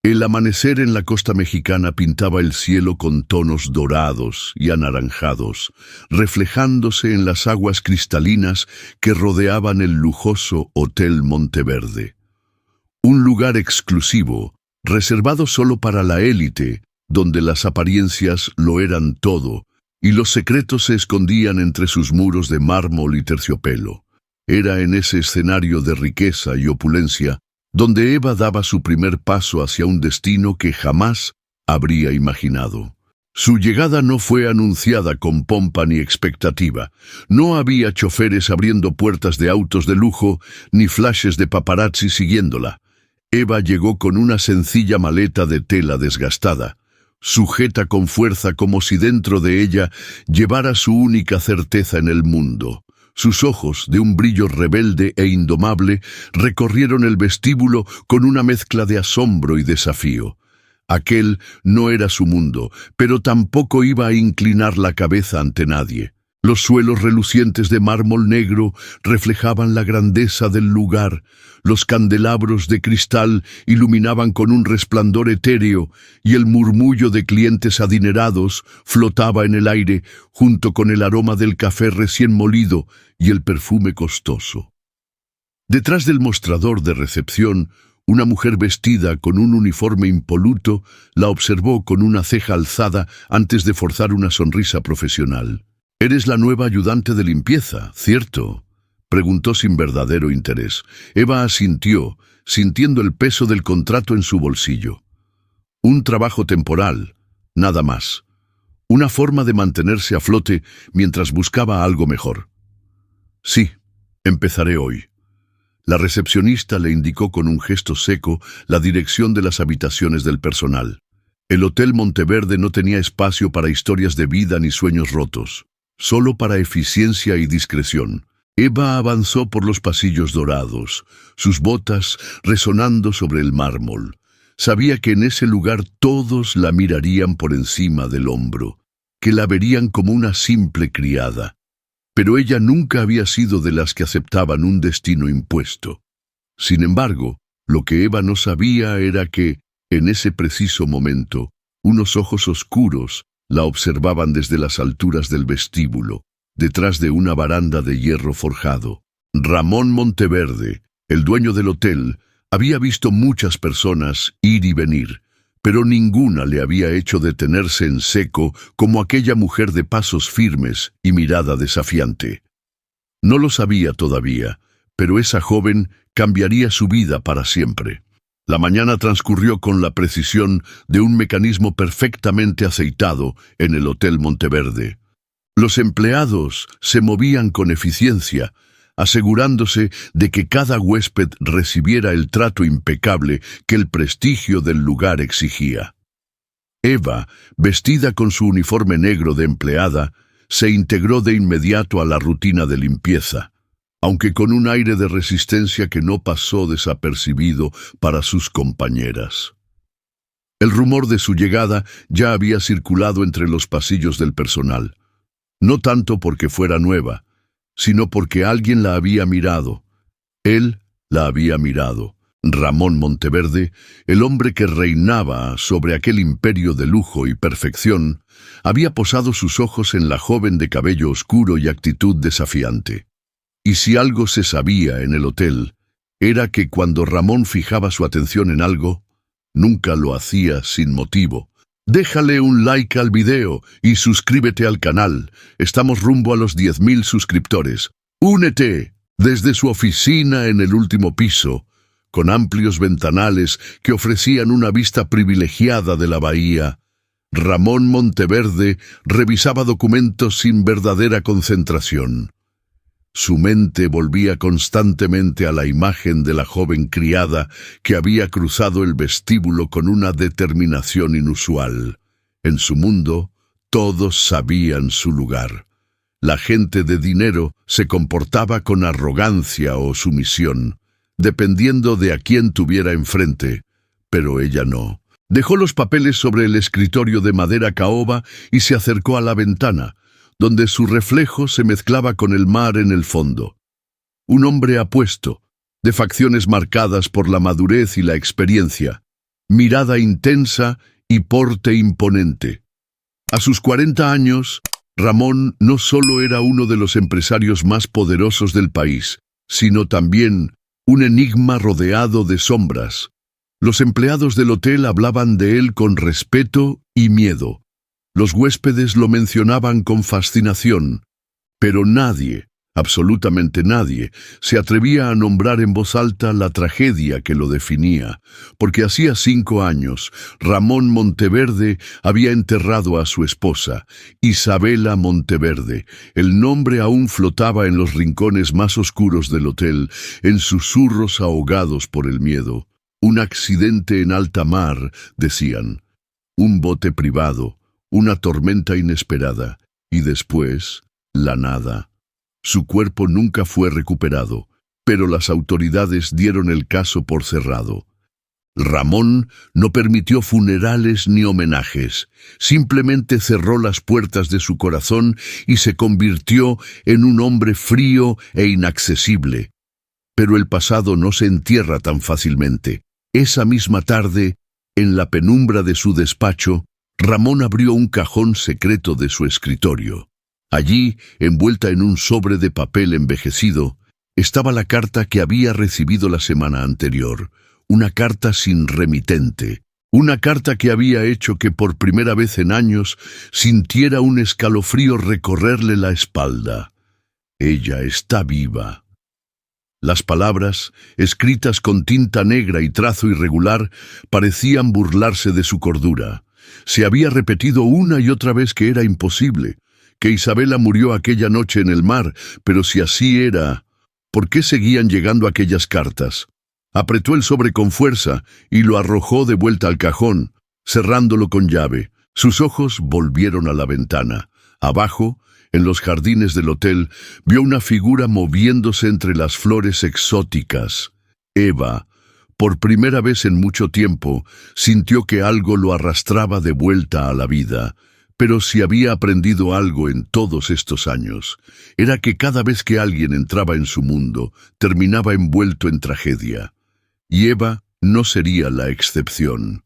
El amanecer en la costa mexicana pintaba el cielo con tonos dorados y anaranjados, reflejándose en las aguas cristalinas que rodeaban el lujoso Hotel Monteverde. Un lugar exclusivo, reservado solo para la élite, donde las apariencias lo eran todo, y los secretos se escondían entre sus muros de mármol y terciopelo. Era en ese escenario de riqueza y opulencia donde Eva daba su primer paso hacia un destino que jamás habría imaginado. Su llegada no fue anunciada con pompa ni expectativa. No había choferes abriendo puertas de autos de lujo, ni flashes de paparazzi siguiéndola. Eva llegó con una sencilla maleta de tela desgastada, sujeta con fuerza como si dentro de ella llevara su única certeza en el mundo. Sus ojos, de un brillo rebelde e indomable, recorrieron el vestíbulo con una mezcla de asombro y desafío. Aquel no era su mundo, pero tampoco iba a inclinar la cabeza ante nadie. Los suelos relucientes de mármol negro reflejaban la grandeza del lugar. Los candelabros de cristal iluminaban con un resplandor etéreo y el murmullo de clientes adinerados flotaba en el aire junto con el aroma del café recién molido y el perfume costoso. Detrás del mostrador de recepción, una mujer vestida con un uniforme impoluto la observó con una ceja alzada antes de forzar una sonrisa profesional. «Eres la nueva ayudante de limpieza, ¿cierto?», preguntó sin verdadero interés. Eva asintió, sintiendo el peso del contrato en su bolsillo. Un trabajo temporal, nada más. Una forma de mantenerse a flote mientras buscaba algo mejor. «Sí, empezaré hoy». La recepcionista le indicó con un gesto seco la dirección de las habitaciones del personal. El Hotel Monteverde no tenía espacio para historias de vida ni sueños rotos, solo para eficiencia y discreción. Eva avanzó por los pasillos dorados, sus botas resonando sobre el mármol. Sabía que en ese lugar todos la mirarían por encima del hombro, que la verían como una simple criada. Pero ella nunca había sido de las que aceptaban un destino impuesto. Sin embargo, lo que Eva no sabía era que, en ese preciso momento, unos ojos oscuros la observaban desde las alturas del vestíbulo, detrás de una baranda de hierro forjado. Ramón Monteverde, el dueño del hotel, había visto muchas personas ir y venir, pero ninguna le había hecho detenerse en seco como aquella mujer de pasos firmes y mirada desafiante. No lo sabía todavía, pero esa joven cambiaría su vida para siempre. La mañana transcurrió con la precisión de un mecanismo perfectamente aceitado en el Hotel Monteverde. Los empleados se movían con eficiencia, asegurándose de que cada huésped recibiera el trato impecable que el prestigio del lugar exigía. Eva, vestida con su uniforme negro de empleada, se integró de inmediato a la rutina de limpieza, aunque con un aire de resistencia que no pasó desapercibido para sus compañeras. El rumor de su llegada ya había circulado entre los pasillos del personal, no tanto porque fuera nueva, sino porque alguien la había mirado. Él la había mirado. Ramón Monteverde, el hombre que reinaba sobre aquel imperio de lujo y perfección, había posado sus ojos en la joven de cabello oscuro y actitud desafiante. Y si algo se sabía en el hotel, era que cuando Ramón fijaba su atención en algo, nunca lo hacía sin motivo. Déjale un like al video y suscríbete al canal. Estamos rumbo a los 10.000 suscriptores. ¡Únete! Desde su oficina en el último piso, con amplios ventanales que ofrecían una vista privilegiada de la bahía, Ramón Monteverde revisaba documentos sin verdadera concentración. Su mente volvía constantemente a la imagen de la joven criada que había cruzado el vestíbulo con una determinación inusual. En su mundo, todos sabían su lugar. La gente de dinero se comportaba con arrogancia o sumisión, dependiendo de a quién tuviera enfrente, pero ella no. Dejó los papeles sobre el escritorio de madera caoba y se acercó a la ventana, donde su reflejo se mezclaba con el mar en el fondo. Un hombre apuesto, de facciones marcadas por la madurez y la experiencia, mirada intensa y porte imponente. A sus 40 años, Ramón no solo era uno de los empresarios más poderosos del país, sino también un enigma rodeado de sombras. Los empleados del hotel hablaban de él con respeto y miedo. Los huéspedes lo mencionaban con fascinación, pero nadie, absolutamente nadie, se atrevía a nombrar en voz alta la tragedia que lo definía, porque hacía 5 años Ramón Monteverde había enterrado a su esposa, Isabela Monteverde. El nombre aún flotaba en los rincones más oscuros del hotel, en susurros ahogados por el miedo. Un accidente en alta mar, decían, un bote privado, una tormenta inesperada, y después, la nada. Su cuerpo nunca fue recuperado, pero las autoridades dieron el caso por cerrado. Ramón no permitió funerales ni homenajes, simplemente cerró las puertas de su corazón y se convirtió en un hombre frío e inaccesible. Pero el pasado no se entierra tan fácilmente. Esa misma tarde, en la penumbra de su despacho, Ramón abrió un cajón secreto de su escritorio. Allí, envuelta en un sobre de papel envejecido, estaba la carta que había recibido la semana anterior, una carta sin remitente, una carta que había hecho que por primera vez en años sintiera un escalofrío recorrerle la espalda. Ella está viva. Las palabras, escritas con tinta negra y trazo irregular, parecían burlarse de su cordura. Se había repetido una y otra vez que era imposible, que Isabela murió aquella noche en el mar, pero si así era, ¿por qué seguían llegando aquellas cartas? Apretó el sobre con fuerza y lo arrojó de vuelta al cajón, cerrándolo con llave. Sus ojos volvieron a la ventana. Abajo, en los jardines del hotel, vio una figura moviéndose entre las flores exóticas. Eva, por primera vez en mucho tiempo, sintió que algo lo arrastraba de vuelta a la vida. Pero si había aprendido algo en todos estos años, era que cada vez que alguien entraba en su mundo, terminaba envuelto en tragedia. Y Eva no sería la excepción.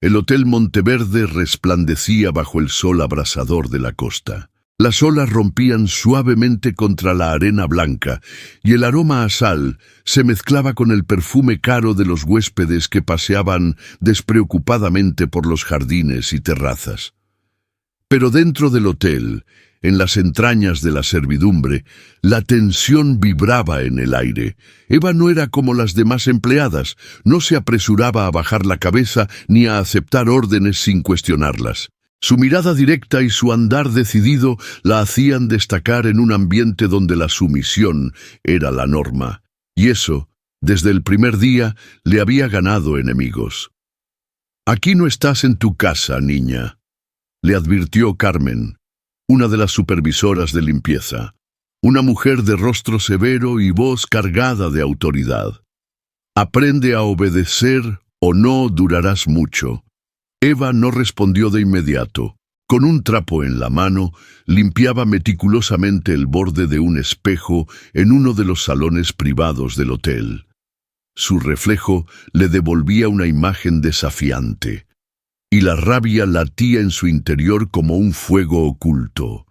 El Hotel Monteverde resplandecía bajo el sol abrasador de la costa. Las olas rompían suavemente contra la arena blanca, y el aroma a sal se mezclaba con el perfume caro de los huéspedes que paseaban despreocupadamente por los jardines y terrazas. Pero dentro del hotel, en las entrañas de la servidumbre, la tensión vibraba en el aire. Eva no era como las demás empleadas, no se apresuraba a bajar la cabeza ni a aceptar órdenes sin cuestionarlas. Su mirada directa y su andar decidido la hacían destacar en un ambiente donde la sumisión era la norma. Y eso, desde el primer día, le había ganado enemigos. «Aquí no estás en tu casa, niña», le advirtió Carmen, una de las supervisoras de limpieza, una mujer de rostro severo y voz cargada de autoridad. «Aprende a obedecer o no durarás mucho». Eva no respondió de inmediato. Con un trapo en la mano, limpiaba meticulosamente el borde de un espejo en uno de los salones privados del hotel. Su reflejo le devolvía una imagen desafiante, y la rabia latía en su interior como un fuego oculto.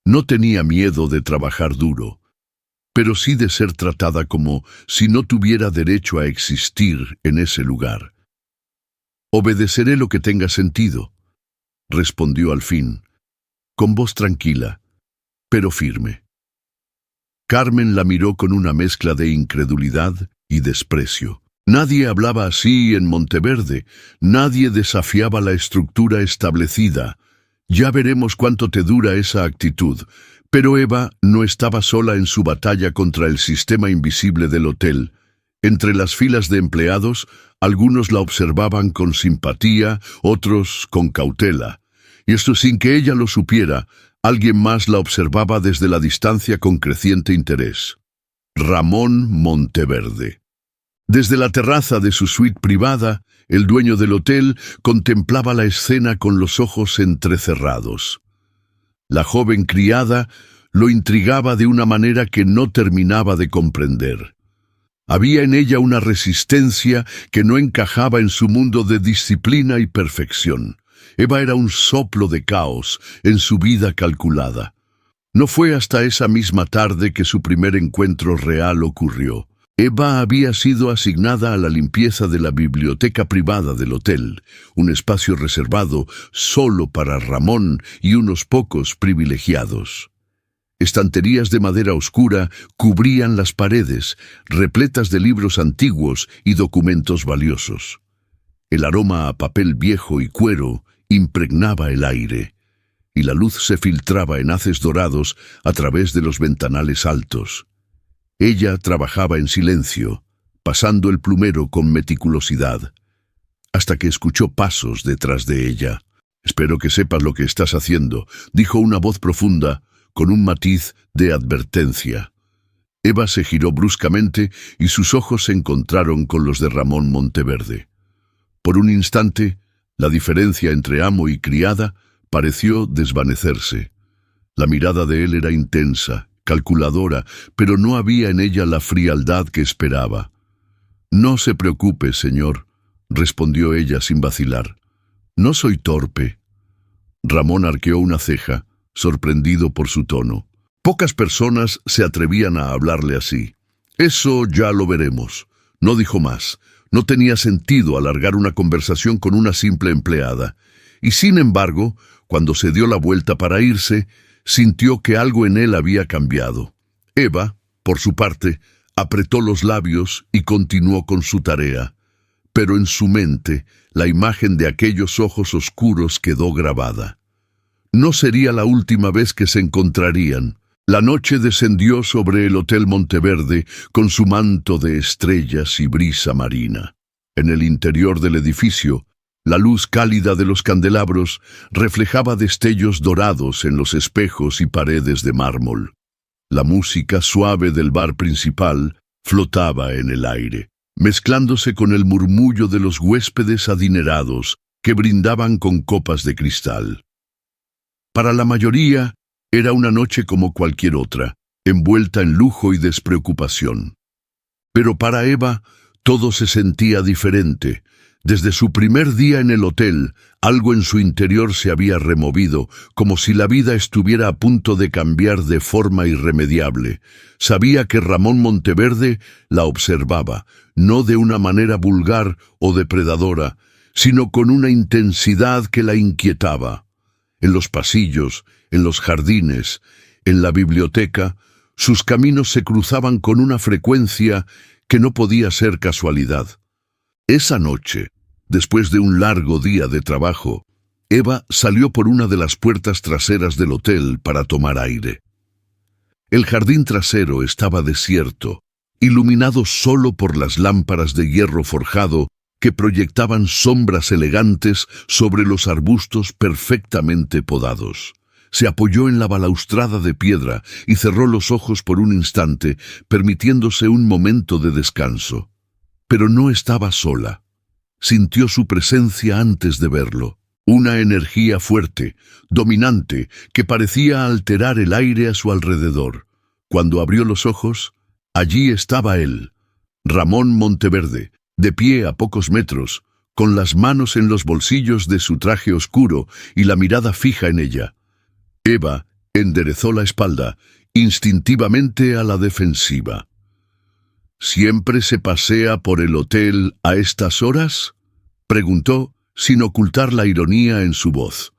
No tenía miedo de trabajar duro, pero sí de ser tratada como si no tuviera derecho a existir en ese lugar. «Obedeceré lo que tenga sentido», respondió al fin, con voz tranquila, pero firme. Carmen la miró con una mezcla de incredulidad y desprecio. Nadie hablaba así en Monteverde, nadie desafiaba la estructura establecida. «Ya veremos cuánto te dura esa actitud». Pero Eva no estaba sola en su batalla contra el sistema invisible del hotel. Entre las filas de empleados, algunos la observaban con simpatía, otros con cautela. Y esto sin que ella lo supiera, alguien más la observaba desde la distancia con creciente interés. Ramón Monteverde. Desde la terraza de su suite privada, el dueño del hotel contemplaba la escena con los ojos entrecerrados. La joven criada lo intrigaba de una manera que no terminaba de comprender. Había en ella una resistencia que no encajaba en su mundo de disciplina y perfección. Eva era un soplo de caos en su vida calculada. No fue hasta esa misma tarde que su primer encuentro real ocurrió. Eva había sido asignada a la limpieza de la biblioteca privada del hotel, un espacio reservado solo para Ramón y unos pocos privilegiados. Estanterías de madera oscura cubrían las paredes, repletas de libros antiguos y documentos valiosos. El aroma a papel viejo y cuero impregnaba el aire, y la luz se filtraba en haces dorados a través de los ventanales altos. Ella trabajaba en silencio, pasando el plumero con meticulosidad, hasta que escuchó pasos detrás de ella. «Espero que sepas lo que estás haciendo», dijo una voz profunda, con un matiz de advertencia. Eva se giró bruscamente y sus ojos se encontraron con los de Ramón Monteverde. Por un instante, la diferencia entre amo y criada pareció desvanecerse. La mirada de él era intensa, calculadora, pero no había en ella la frialdad que esperaba. «No se preocupe, señor», respondió ella sin vacilar. «No soy torpe». Ramón arqueó una ceja, sorprendido por su tono. Pocas personas se atrevían a hablarle así. «Eso ya lo veremos». No dijo más. No tenía sentido alargar una conversación con una simple empleada. Y sin embargo, cuando se dio la vuelta para irse, sintió que algo en él había cambiado. Eva, por su parte, apretó los labios y continuó con su tarea. Pero en su mente, la imagen de aquellos ojos oscuros quedó grabada. No sería la última vez que se encontrarían. La noche descendió sobre el Hotel Monteverde con su manto de estrellas y brisa marina. En el interior del edificio, la luz cálida de los candelabros reflejaba destellos dorados en los espejos y paredes de mármol. La música suave del bar principal flotaba en el aire, mezclándose con el murmullo de los huéspedes adinerados que brindaban con copas de cristal. Para la mayoría, era una noche como cualquier otra, envuelta en lujo y despreocupación. Pero para Eva, todo se sentía diferente. Desde su primer día en el hotel, algo en su interior se había removido, como si la vida estuviera a punto de cambiar de forma irremediable. Sabía que Ramón Monteverde la observaba, no de una manera vulgar o depredadora, sino con una intensidad que la inquietaba. En los pasillos, en los jardines, en la biblioteca, sus caminos se cruzaban con una frecuencia que no podía ser casualidad. Esa noche, después de un largo día de trabajo, Eva salió por una de las puertas traseras del hotel para tomar aire. El jardín trasero estaba desierto, iluminado solo por las lámparas de hierro forjado que proyectaban sombras elegantes sobre los arbustos perfectamente podados. Se apoyó en la balaustrada de piedra y cerró los ojos por un instante, permitiéndose un momento de descanso. Pero no estaba sola. Sintió su presencia antes de verlo. Una energía fuerte, dominante, que parecía alterar el aire a su alrededor. Cuando abrió los ojos, allí estaba él, Ramón Monteverde, de pie a pocos metros, con las manos en los bolsillos de su traje oscuro y la mirada fija en ella. Eva enderezó la espalda, instintivamente a la defensiva. «¿Siempre se pasea por el hotel a estas horas?», preguntó, sin ocultar la ironía en su voz.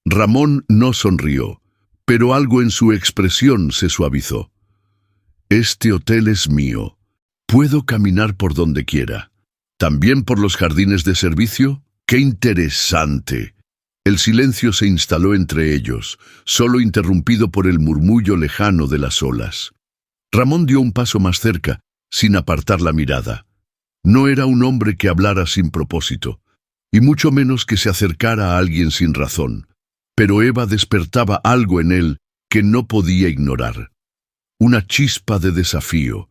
Ramón no sonrió, pero algo en su expresión se suavizó. «Este hotel es mío. Puedo caminar por donde quiera. ¿También por los jardines de servicio? ¡Qué interesante!». El silencio se instaló entre ellos, solo interrumpido por el murmullo lejano de las olas. Ramón dio un paso más cerca, sin apartar la mirada. No era un hombre que hablara sin propósito, y mucho menos que se acercara a alguien sin razón. Pero Eva despertaba algo en él que no podía ignorar. Una chispa de desafío,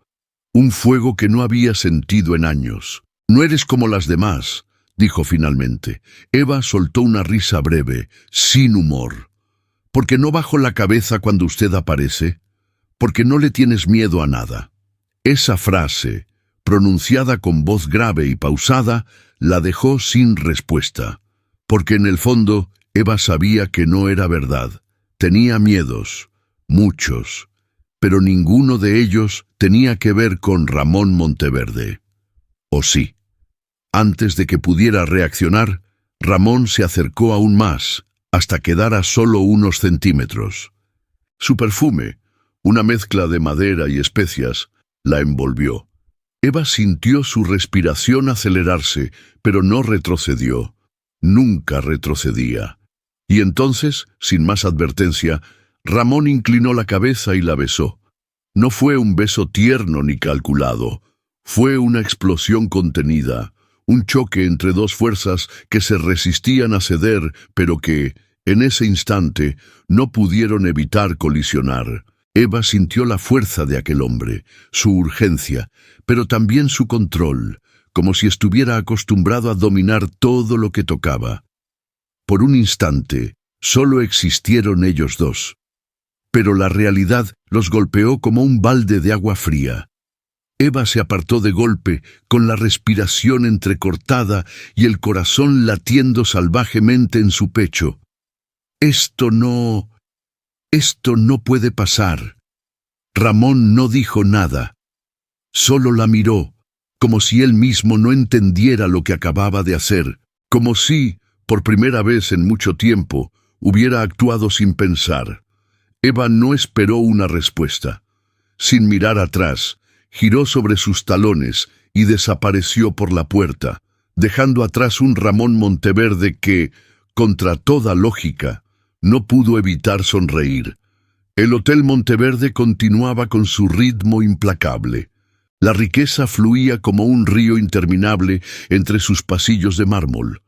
un fuego que no había sentido en años. «No eres como las demás», dijo finalmente. Eva soltó una risa breve, sin humor. «¿Por qué no bajo la cabeza cuando usted aparece? Porque no le tienes miedo a nada». Esa frase, pronunciada con voz grave y pausada, la dejó sin respuesta, porque en el fondo Eva sabía que no era verdad. Tenía miedos, muchos, pero ninguno de ellos tenía que ver con Ramón Monteverde. ¿O sí? Antes de que pudiera reaccionar, Ramón se acercó aún más, hasta quedar a solo unos centímetros. Su perfume, una mezcla de madera y especias, la envolvió. Eva sintió su respiración acelerarse, pero no retrocedió. Nunca retrocedía. Y entonces, sin más advertencia, Ramón inclinó la cabeza y la besó. No fue un beso tierno ni calculado. Fue una explosión contenida, un choque entre dos fuerzas que se resistían a ceder, pero que, en ese instante, no pudieron evitar colisionar. Eva sintió la fuerza de aquel hombre, su urgencia, pero también su control, como si estuviera acostumbrado a dominar todo lo que tocaba. Por un instante, solo existieron ellos dos. Pero la realidad los golpeó como un balde de agua fría. Eva se apartó de golpe, con la respiración entrecortada y el corazón latiendo salvajemente en su pecho. Esto no puede pasar. Ramón no dijo nada. Solo la miró, como si él mismo no entendiera lo que acababa de hacer, como si, por primera vez en mucho tiempo, hubiera actuado sin pensar. Eva no esperó una respuesta. Sin mirar atrás, giró sobre sus talones y desapareció por la puerta, dejando atrás un Ramón Monteverde que, contra toda lógica, no pudo evitar sonreír. El Hotel Monteverde continuaba con su ritmo implacable. La riqueza fluía como un río interminable entre sus pasillos de mármol.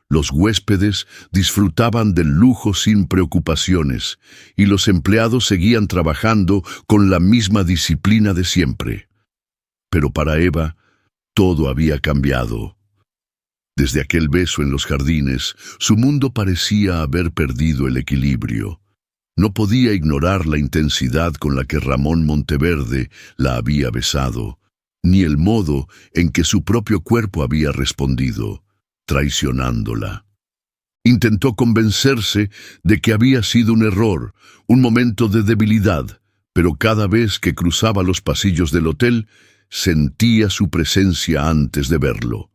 Los huéspedes disfrutaban del lujo sin preocupaciones, y los empleados seguían trabajando con la misma disciplina de siempre. Pero para Eva, todo había cambiado. Desde aquel beso en los jardines, su mundo parecía haber perdido el equilibrio. No podía ignorar la intensidad con la que Ramón Monteverde la había besado, ni el modo en que su propio cuerpo había respondido, traicionándola. Intentó convencerse de que había sido un error, un momento de debilidad, pero cada vez que cruzaba los pasillos del hotel, sentía su presencia antes de verlo.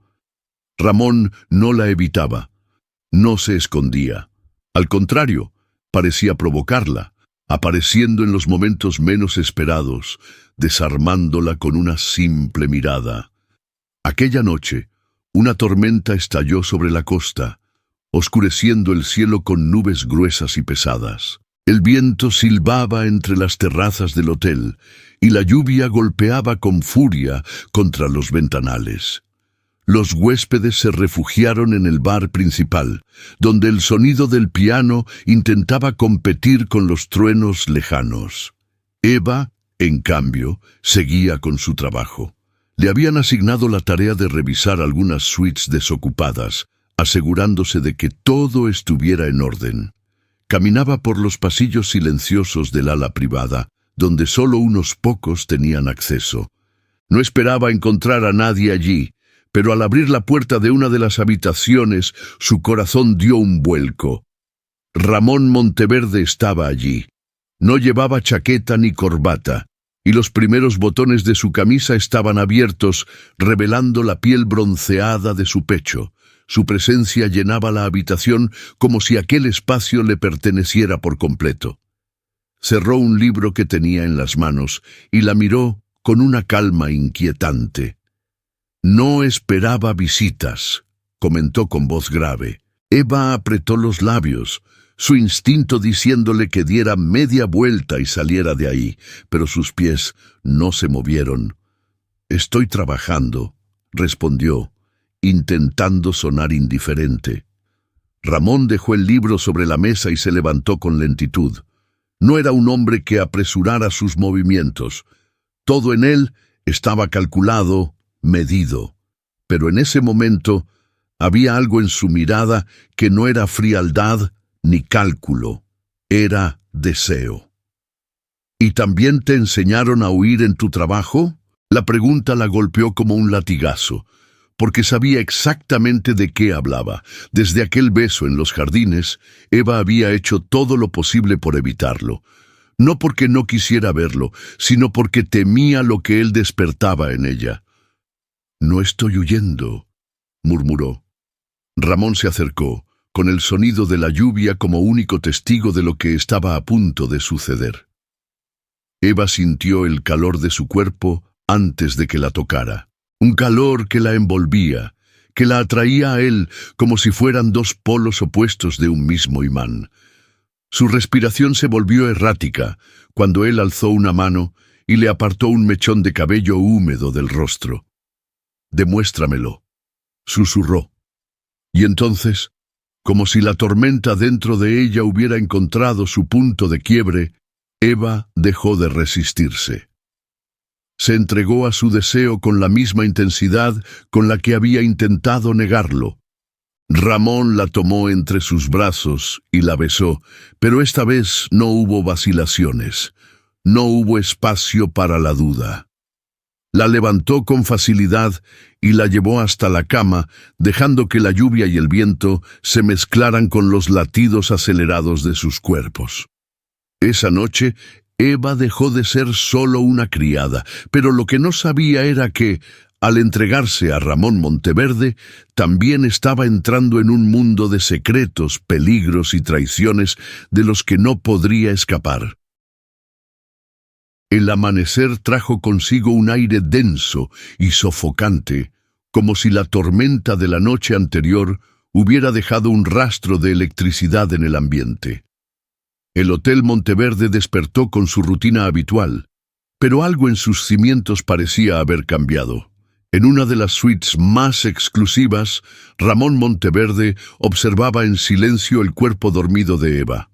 Ramón no la evitaba, no se escondía. Al contrario, parecía provocarla, apareciendo en los momentos menos esperados, desarmándola con una simple mirada. Aquella noche, una tormenta estalló sobre la costa, oscureciendo el cielo con nubes gruesas y pesadas. El viento silbaba entre las terrazas del hotel, y la lluvia golpeaba con furia contra los ventanales. Los huéspedes se refugiaron en el bar principal, donde el sonido del piano intentaba competir con los truenos lejanos. Eva, en cambio, seguía con su trabajo. Le habían asignado la tarea de revisar algunas suites desocupadas, asegurándose de que todo estuviera en orden. Caminaba por los pasillos silenciosos del ala privada, donde solo unos pocos tenían acceso. No esperaba encontrar a nadie allí, pero al abrir la puerta de una de las habitaciones, su corazón dio un vuelco. Ramón Monteverde estaba allí. No llevaba chaqueta ni corbata, y los primeros botones de su camisa estaban abiertos, revelando la piel bronceada de su pecho. Su presencia llenaba la habitación como si aquel espacio le perteneciera por completo. Cerró un libro que tenía en las manos y la miró con una calma inquietante. «No esperaba visitas», comentó con voz grave. Eva apretó los labios, su instinto diciéndole que diera media vuelta y saliera de ahí, pero sus pies no se movieron. «Estoy trabajando», respondió, intentando sonar indiferente. Ramón dejó el libro sobre la mesa y se levantó con lentitud. No era un hombre que apresurara sus movimientos. Todo en él estaba calculado, medido. Pero en ese momento había algo en su mirada que no era frialdad ni cálculo, era deseo. «¿Y también te enseñaron a huir en tu trabajo?», La pregunta la golpeó como un latigazo, porque sabía exactamente de qué hablaba. Desde aquel beso en los jardines, Eva había hecho todo lo posible por evitarlo. No porque no quisiera verlo, sino porque temía lo que él despertaba en ella. «No estoy huyendo», murmuró. Ramón se acercó, con el sonido de la lluvia como único testigo de lo que estaba a punto de suceder. Eva sintió el calor de su cuerpo antes de que la tocara. Un calor que la envolvía, que la atraía a él como si fueran dos polos opuestos de un mismo imán. Su respiración se volvió errática cuando él alzó una mano y le apartó un mechón de cabello húmedo del rostro. «Demuéstramelo», susurró. Y entonces, como si la tormenta dentro de ella hubiera encontrado su punto de quiebre, Eva dejó de resistirse. Se entregó a su deseo con la misma intensidad con la que había intentado negarlo. Ramón la tomó entre sus brazos y la besó, pero esta vez no hubo vacilaciones, no hubo espacio para la duda. La levantó con facilidad y la llevó hasta la cama, dejando que la lluvia y el viento se mezclaran con los latidos acelerados de sus cuerpos. Esa noche, Eva dejó de ser solo una criada, pero lo que no sabía era que, al entregarse a Ramón Monteverde, también estaba entrando en un mundo de secretos, peligros y traiciones de los que no podría escapar. El amanecer trajo consigo un aire denso y sofocante, como si la tormenta de la noche anterior hubiera dejado un rastro de electricidad en el ambiente. El Hotel Monteverde despertó con su rutina habitual, pero algo en sus cimientos parecía haber cambiado. En una de las suites más exclusivas, Ramón Monteverde observaba en silencio el cuerpo dormido de Eva.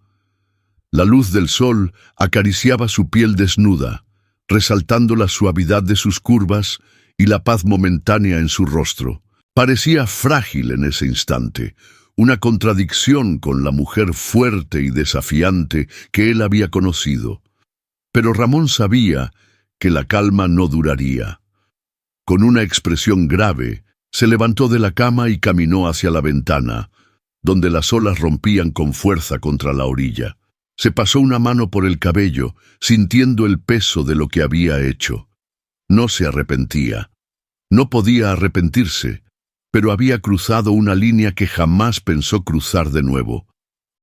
La luz del sol acariciaba su piel desnuda, resaltando la suavidad de sus curvas y la paz momentánea en su rostro. Parecía frágil en ese instante, una contradicción con la mujer fuerte y desafiante que él había conocido. Pero Ramón sabía que la calma no duraría. Con una expresión grave, se levantó de la cama y caminó hacia la ventana, donde las olas rompían con fuerza contra la orilla. Se pasó una mano por el cabello, sintiendo el peso de lo que había hecho. No se arrepentía. No podía arrepentirse, pero había cruzado una línea que jamás pensó cruzar de nuevo.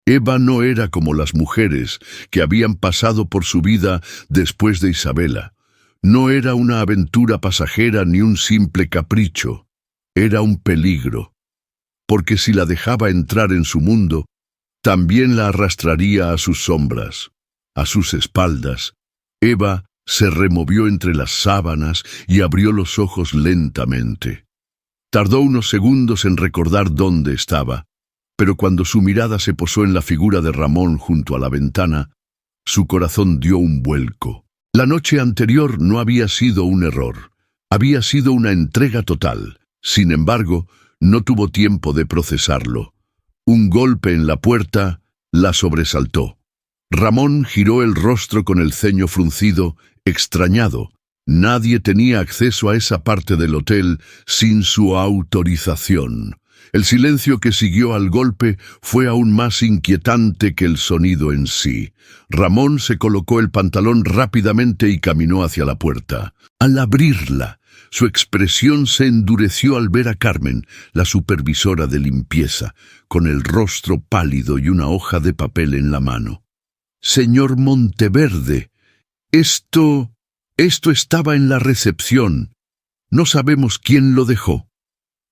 Eva no era como las mujeres que habían pasado por su vida después de Isabela. No era una aventura pasajera ni un simple capricho. Era un peligro, porque si la dejaba entrar en su mundo, también la arrastraría a sus sombras, a sus espaldas. Eva se removió entre las sábanas y abrió los ojos lentamente. Tardó unos segundos en recordar dónde estaba, pero cuando su mirada se posó en la figura de Ramón junto a la ventana, su corazón dio un vuelco. La noche anterior no había sido un error, había sido una entrega total. Sin embargo, no tuvo tiempo de procesarlo. Un golpe en la puerta la sobresaltó. Ramón giró el rostro con el ceño fruncido, extrañado. Nadie tenía acceso a esa parte del hotel sin su autorización. El silencio que siguió al golpe fue aún más inquietante que el sonido en sí. Ramón se colocó el pantalón rápidamente y caminó hacia la puerta. Al abrirla, su expresión se endureció al ver a Carmen, la supervisora de limpieza, con el rostro pálido y una hoja de papel en la mano. «Señor Monteverde, esto estaba en la recepción. No sabemos quién lo dejó».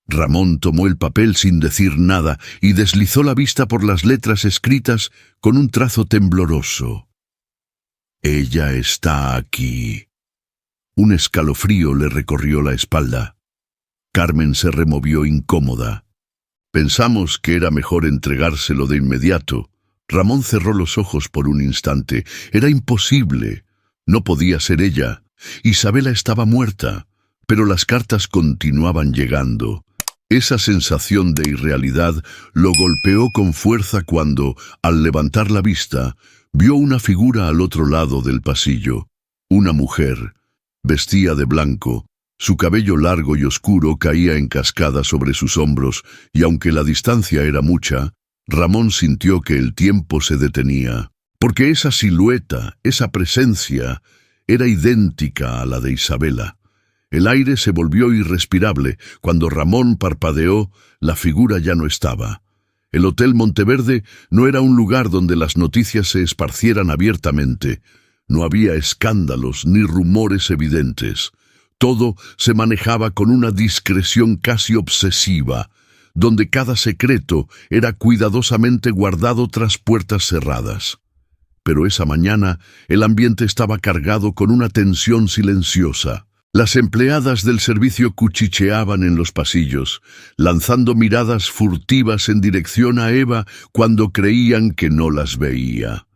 Ramón tomó el papel sin decir nada y deslizó la vista por las letras escritas con un trazo tembloroso. «Ella está aquí». Un escalofrío le recorrió la espalda. Carmen se removió incómoda. Pensamos que era mejor entregárselo de inmediato. Ramón cerró los ojos por un instante. Era imposible. No podía ser ella. Isabela estaba muerta, pero las cartas continuaban llegando. Esa sensación de irrealidad lo golpeó con fuerza cuando, al levantar la vista, vio una figura al otro lado del pasillo. Una mujer, Vestía de blanco. Su cabello largo y oscuro caía en cascada sobre sus hombros, y aunque la distancia era mucha, Ramón sintió que el tiempo se detenía, porque esa silueta, esa presencia, era idéntica a la de Isabela. El aire se volvió irrespirable. Cuando Ramón parpadeó, la figura ya no estaba. El Hotel Monteverde no era un lugar donde las noticias se esparcieran abiertamente. No había escándalos ni rumores evidentes. Todo se manejaba con una discreción casi obsesiva, donde cada secreto era cuidadosamente guardado tras puertas cerradas. Pero esa mañana el ambiente estaba cargado con una tensión silenciosa. Las empleadas del servicio cuchicheaban en los pasillos, lanzando miradas furtivas en dirección a Eva cuando creían que no las veía.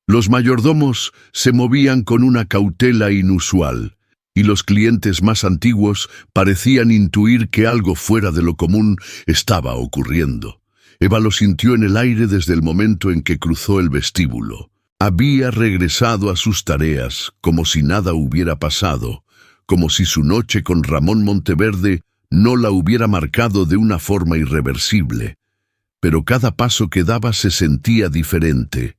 Los mayordomos se movían con una cautela inusual, y los clientes más antiguos parecían intuir que algo fuera de lo común estaba ocurriendo. Eva lo sintió en el aire desde el momento en que cruzó el vestíbulo. Había regresado a sus tareas, como si nada hubiera pasado, como si su noche con Ramón Monteverde no la hubiera marcado de una forma irreversible. Pero cada paso que daba se sentía diferente.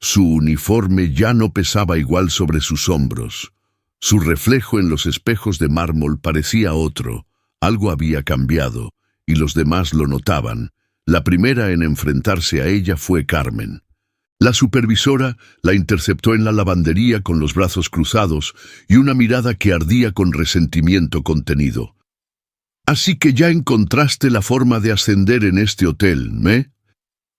Su uniforme ya no pesaba igual sobre sus hombros. Su reflejo en los espejos de mármol parecía otro. Algo había cambiado, y los demás lo notaban. La primera en enfrentarse a ella fue Carmen. La supervisora la interceptó en la lavandería con los brazos cruzados y una mirada que ardía con resentimiento contenido. «Así que ya encontraste la forma de ascender en este hotel, ¿eh?»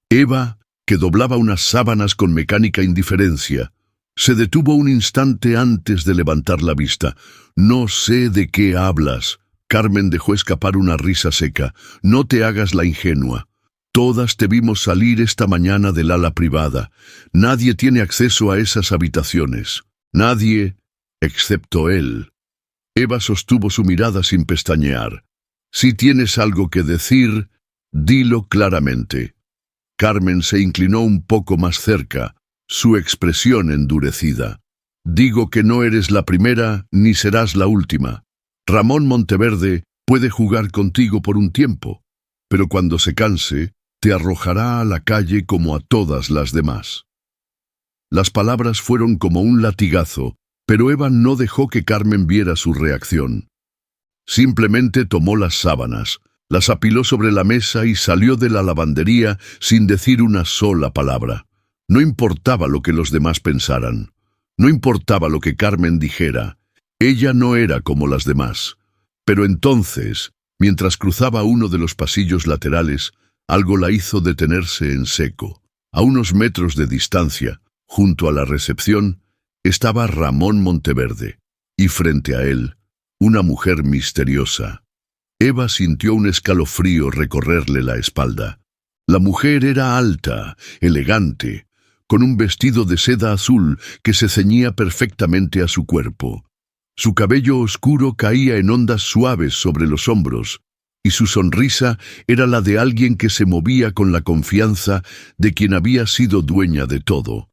Eva, que doblaba unas sábanas con mecánica indiferencia, se detuvo un instante antes de levantar la vista. «No sé de qué hablas». Carmen dejó escapar una risa seca. «No te hagas la ingenua. Todas te vimos salir esta mañana del ala privada. Nadie tiene acceso a esas habitaciones. Nadie, excepto él». Eva sostuvo su mirada sin pestañear. «Si tienes algo que decir, dilo claramente». Carmen se inclinó un poco más cerca, su expresión endurecida. «Digo que no eres la primera ni serás la última. Ramón Monteverde puede jugar contigo por un tiempo, pero cuando se canse, te arrojará a la calle como a todas las demás». Las palabras fueron como un latigazo, pero Eva no dejó que Carmen viera su reacción. Simplemente tomó las sábanas, las apiló sobre la mesa y salió de la lavandería sin decir una sola palabra. No importaba lo que los demás pensaran. No importaba lo que Carmen dijera. Ella no era como las demás. Pero entonces, mientras cruzaba uno de los pasillos laterales, algo la hizo detenerse en seco. A unos metros de distancia, junto a la recepción, estaba Ramón Monteverde, y frente a él, una mujer misteriosa. Eva sintió un escalofrío recorrerle la espalda. La mujer era alta, elegante, con un vestido de seda azul que se ceñía perfectamente a su cuerpo. Su cabello oscuro caía en ondas suaves sobre los hombros, y su sonrisa era la de alguien que se movía con la confianza de quien había sido dueña de todo.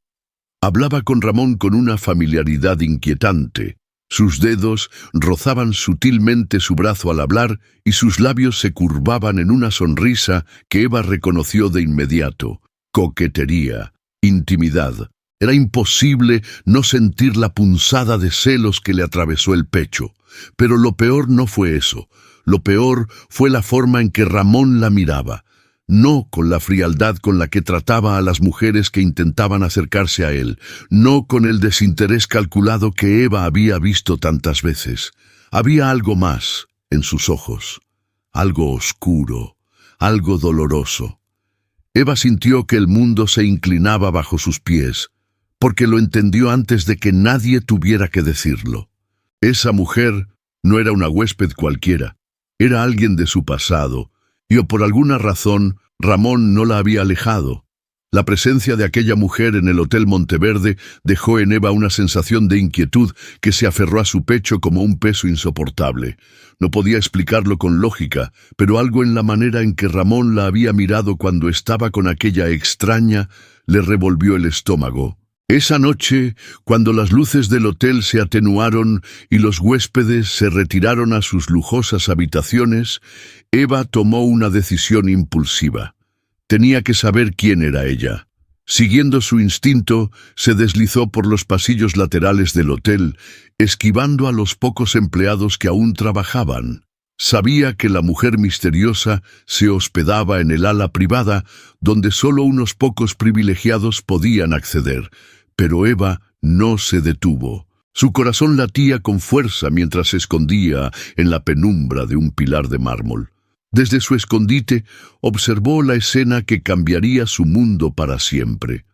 Hablaba con Ramón con una familiaridad inquietante. Sus dedos rozaban sutilmente su brazo al hablar y sus labios se curvaban en una sonrisa que Eva reconoció de inmediato. Coquetería, intimidad. Era imposible no sentir la punzada de celos que le atravesó el pecho. Pero lo peor no fue eso. Lo peor fue la forma en que Ramón la miraba, no con la frialdad con la que trataba a las mujeres que intentaban acercarse a él, no con el desinterés calculado que Eva había visto tantas veces. Había algo más en sus ojos, algo oscuro, algo doloroso. Eva sintió que el mundo se inclinaba bajo sus pies, porque lo entendió antes de que nadie tuviera que decirlo. Esa mujer no era una huésped cualquiera. Era alguien de su pasado, y por alguna razón Ramón no la había alejado. La presencia de aquella mujer en el Hotel Monteverde dejó en Eva una sensación de inquietud que se aferró a su pecho como un peso insoportable. No podía explicarlo con lógica, pero algo en la manera en que Ramón la había mirado cuando estaba con aquella extraña le revolvió el estómago. Esa noche, cuando las luces del hotel se atenuaron y los huéspedes se retiraron a sus lujosas habitaciones, Eva tomó una decisión impulsiva. Tenía que saber quién era ella. Siguiendo su instinto, se deslizó por los pasillos laterales del hotel, esquivando a los pocos empleados que aún trabajaban. Sabía que la mujer misteriosa se hospedaba en el ala privada, donde solo unos pocos privilegiados podían acceder. Pero Eva no se detuvo. Su corazón latía con fuerza mientras se escondía en la penumbra de un pilar de mármol. Desde su escondite observó la escena que cambiaría su mundo para siempre.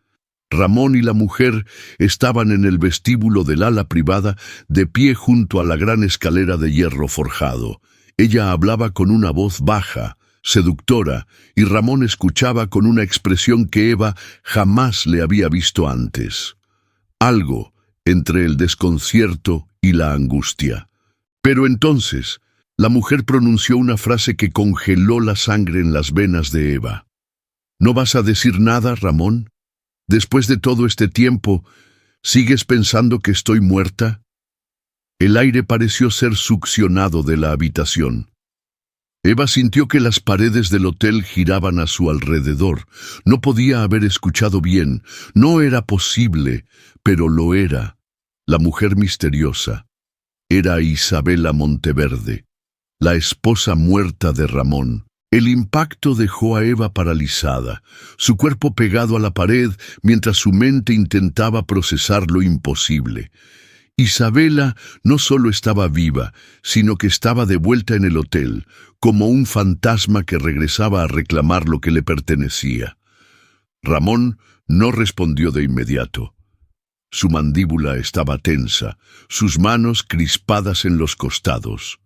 Ramón y la mujer estaban en el vestíbulo del ala privada, de pie junto a la gran escalera de hierro forjado. Ella hablaba con una voz baja, seductora, y Ramón escuchaba con una expresión que Eva jamás le había visto antes. Algo entre el desconcierto y la angustia. Pero entonces, la mujer pronunció una frase que congeló la sangre en las venas de Eva. ¿No vas a decir nada, Ramón? Después de todo este tiempo, ¿sigues pensando que estoy muerta? El aire pareció ser succionado de la habitación. Eva sintió que las paredes del hotel giraban a su alrededor. No podía haber escuchado bien. No era posible, pero lo era. La mujer misteriosa era Isabela Monteverde, la esposa muerta de Ramón. El impacto dejó a Eva paralizada, su cuerpo pegado a la pared mientras su mente intentaba procesar lo imposible. Isabela no solo estaba viva, sino que estaba de vuelta en el hotel, como un fantasma que regresaba a reclamar lo que le pertenecía. Ramón no respondió de inmediato. Su mandíbula estaba tensa, sus manos crispadas en los costados.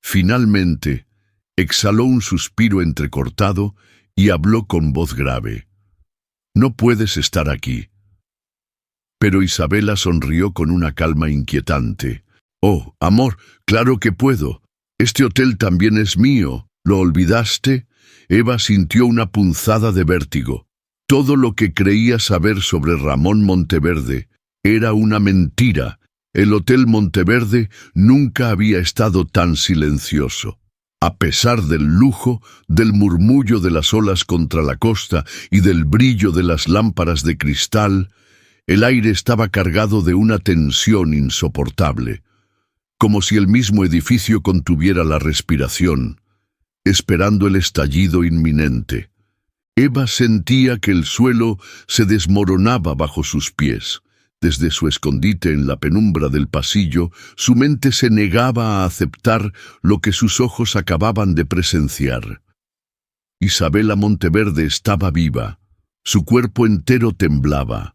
Finalmente, exhaló un suspiro entrecortado y habló con voz grave. «No puedes estar aquí». Pero Isabela sonrió con una calma inquietante. «Oh, amor, claro que puedo. Este hotel también es mío. ¿Lo olvidaste?» Eva sintió una punzada de vértigo. Todo lo que creía saber sobre Ramón Monteverde era una mentira. El Hotel Monteverde nunca había estado tan silencioso. A pesar del lujo, del murmullo de las olas contra la costa y del brillo de las lámparas de cristal, el aire estaba cargado de una tensión insoportable, como si el mismo edificio contuviera la respiración, esperando el estallido inminente. Eva sentía que el suelo se desmoronaba bajo sus pies. Desde su escondite en la penumbra del pasillo, su mente se negaba a aceptar lo que sus ojos acababan de presenciar. Isabela Monteverde estaba viva. Su cuerpo entero temblaba.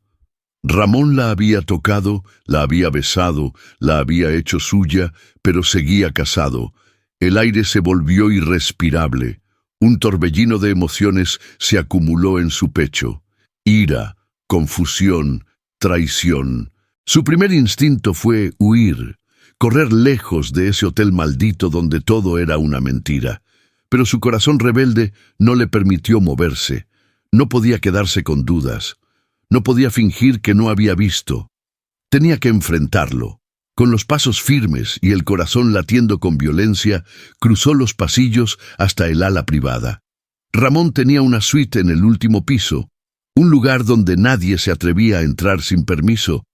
Ramón la había tocado, la había besado, la había hecho suya, pero seguía casado. El aire se volvió irrespirable. Un torbellino de emociones se acumuló en su pecho. Ira, confusión, traición. Su primer instinto fue huir, correr lejos de ese hotel maldito donde todo era una mentira. Pero su corazón rebelde no le permitió moverse. No podía quedarse con dudas. No podía fingir que no había visto. Tenía que enfrentarlo. Con los pasos firmes y el corazón latiendo con violencia, cruzó los pasillos hasta el ala privada. Ramón tenía una suite en el último piso, un lugar donde nadie se atrevía a entrar sin permiso,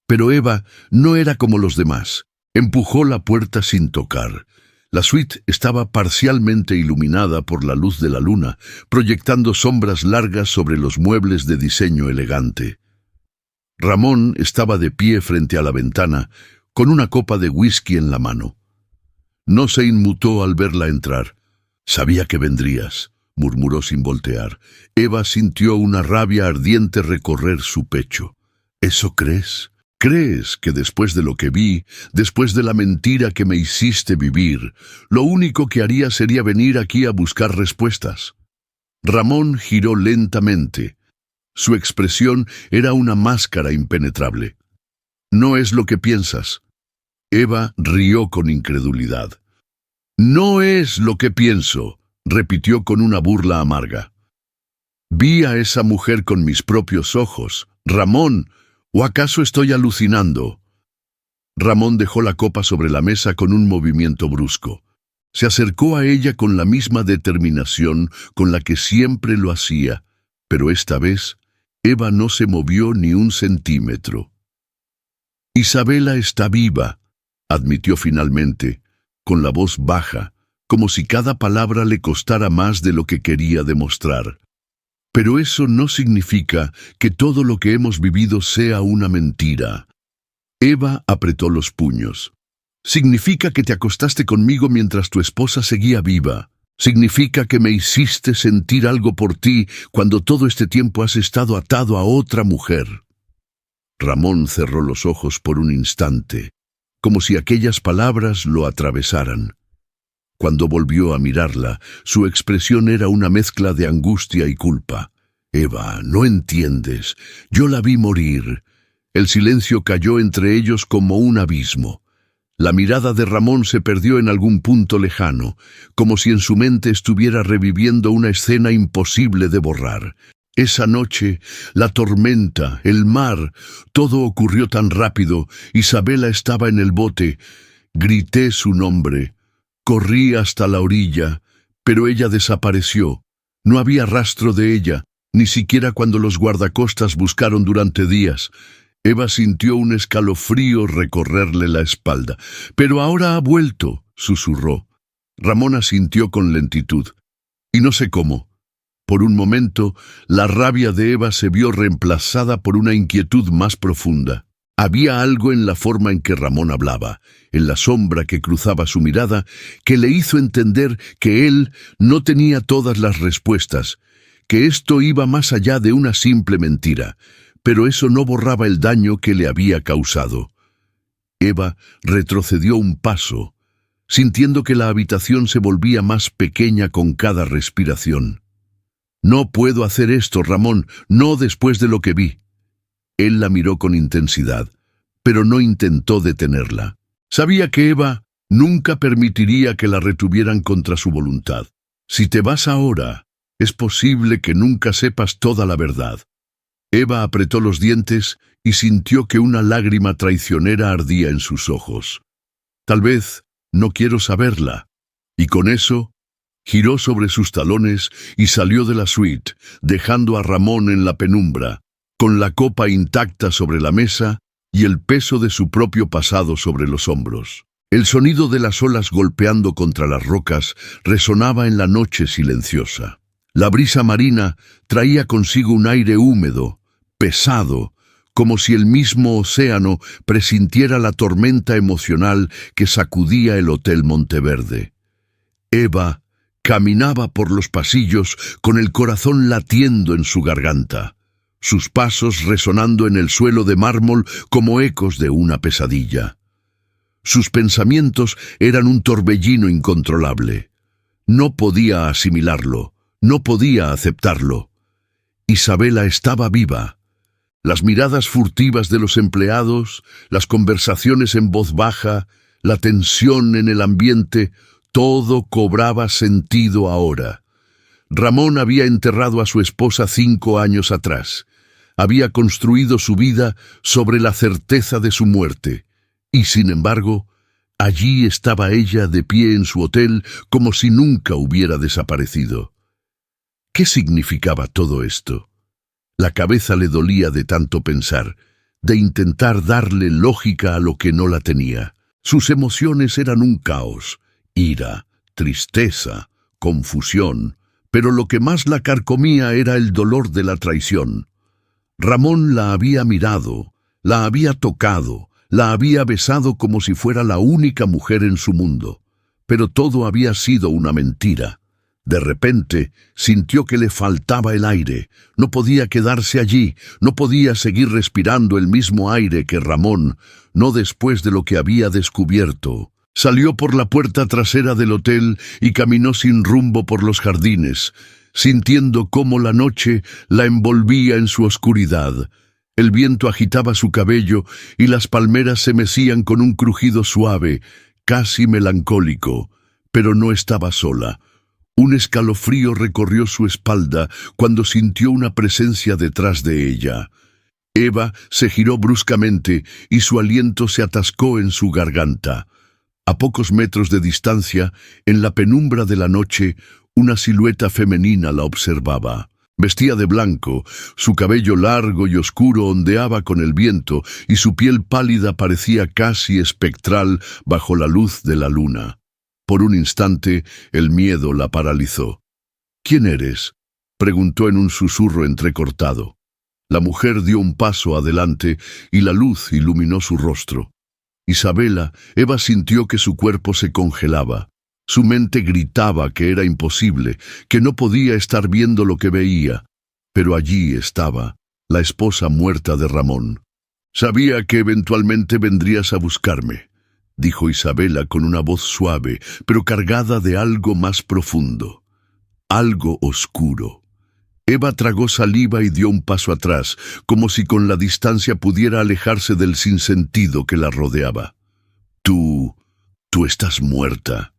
pero Eva no era como los demás. Empujó la puerta sin tocar. La suite estaba parcialmente iluminada por la luz de la luna, proyectando sombras largas sobre los muebles de diseño elegante. Ramón estaba de pie frente a la ventana, con una copa de whisky en la mano. No se inmutó al verla entrar. «Sabía que vendrías», murmuró sin voltear. Eva sintió una rabia ardiente recorrer su pecho. «¿Eso crees? ¿Crees que después de lo que vi, después de la mentira que me hiciste vivir, lo único que haría sería venir aquí a buscar respuestas?» Ramón giró lentamente. Su expresión era una máscara impenetrable. «No es lo que piensas». Eva rió con incredulidad. «No es lo que pienso», repitió con una burla amarga. «Vi a esa mujer con mis propios ojos. Ramón, ¿O acaso estoy alucinando? Ramón dejó la copa sobre la mesa con un movimiento brusco. Se acercó a ella con la misma determinación con la que siempre lo hacía, pero esta vez Eva no se movió ni un centímetro. «Isabela está viva», admitió finalmente, con la voz baja, como si cada palabra le costara más de lo que quería demostrar. «Pero eso no significa que todo lo que hemos vivido sea una mentira». Eva apretó los puños. «Significa que te acostaste conmigo mientras tu esposa seguía viva. Significa que me hiciste sentir algo por ti cuando todo este tiempo has estado atado a otra mujer». Ramón cerró los ojos por un instante, como si aquellas palabras lo atravesaran. Cuando volvió a mirarla, su expresión era una mezcla de angustia y culpa. «Eva, no entiendes. Yo la vi morir». El silencio cayó entre ellos como un abismo. La mirada de Ramón se perdió en algún punto lejano, como si en su mente estuviera reviviendo una escena imposible de borrar. Esa noche, la tormenta, el mar, todo ocurrió tan rápido. Isabela estaba en el bote. Grité su nombre. Corrí hasta la orilla, pero ella desapareció. No había rastro de ella, ni siquiera cuando los guardacostas buscaron durante días. Eva sintió un escalofrío recorrerle la espalda. «Pero ahora ha vuelto», susurró. Ramón asintió con lentitud. Y no sé cómo. Por un momento, la rabia de Eva se vio reemplazada por una inquietud más profunda. Había algo en la forma en que Ramón hablaba, en la sombra que cruzaba su mirada, que le hizo entender que él no tenía todas las respuestas, que esto iba más allá de una simple mentira, pero eso no borraba el daño que le había causado. Eva retrocedió un paso, sintiendo que la habitación se volvía más pequeña con cada respiración. «No puedo hacer esto, Ramón, no después de lo que vi». Él la miró con intensidad, pero no intentó detenerla. Sabía que Eva nunca permitiría que la retuvieran contra su voluntad. «Si te vas ahora, es posible que nunca sepas toda la verdad». Eva apretó los dientes y sintió que una lágrima traicionera ardía en sus ojos. «Tal vez no quiero saberla». Y con eso, giró sobre sus talones y salió de la suite, dejando a Ramón en la penumbra, con la copa intacta sobre la mesa y el peso de su propio pasado sobre los hombros. El sonido de las olas golpeando contra las rocas resonaba en la noche silenciosa. La brisa marina traía consigo un aire húmedo, pesado, como si el mismo océano presintiera la tormenta emocional que sacudía el Hotel Monteverde. Eva caminaba por los pasillos con el corazón latiendo en su garganta, sus pasos resonando en el suelo de mármol como ecos de una pesadilla. Sus pensamientos eran un torbellino incontrolable. No podía asimilarlo, no podía aceptarlo. Isabela estaba viva. Las miradas furtivas de los empleados, las conversaciones en voz baja, la tensión en el ambiente, todo cobraba sentido ahora. Ramón había enterrado a su esposa 5 años atrás. Había construido su vida sobre la certeza de su muerte. Y sin embargo, allí estaba ella de pie en su hotel como si nunca hubiera desaparecido. ¿Qué significaba todo esto? La cabeza le dolía de tanto pensar, de intentar darle lógica a lo que no la tenía. Sus emociones eran un caos, ira, tristeza, confusión, pero lo que más la carcomía era el dolor de la traición. Ramón la había mirado, la había tocado, la había besado como si fuera la única mujer en su mundo, pero todo había sido una mentira. De repente, sintió que le faltaba el aire. No podía quedarse allí, no podía seguir respirando el mismo aire que Ramón, no después de lo que había descubierto. Salió por la puerta trasera del hotel y caminó sin rumbo por los jardines, sintiendo cómo la noche la envolvía en su oscuridad. El viento agitaba su cabello y las palmeras se mecían con un crujido suave, casi melancólico, pero no estaba sola. Un escalofrío recorrió su espalda cuando sintió una presencia detrás de ella. Eva se giró bruscamente y su aliento se atascó en su garganta. A pocos metros de distancia, en la penumbra de la noche, una silueta femenina la observaba. Vestía de blanco, su cabello largo y oscuro ondeaba con el viento y su piel pálida parecía casi espectral bajo la luz de la luna. Por un instante, el miedo la paralizó. «¿Quién eres?», preguntó en un susurro entrecortado. La mujer dio un paso adelante y la luz iluminó su rostro. Isabela, Eva sintió que su cuerpo se congelaba. Su mente gritaba que era imposible, que no podía estar viendo lo que veía. Pero allí estaba, la esposa muerta de Ramón. «Sabía que eventualmente vendrías a buscarme», dijo Isabela con una voz suave, pero cargada de algo más profundo. Algo oscuro. Eva tragó saliva y dio un paso atrás, como si con la distancia pudiera alejarse del sinsentido que la rodeaba. Tú estás muerta».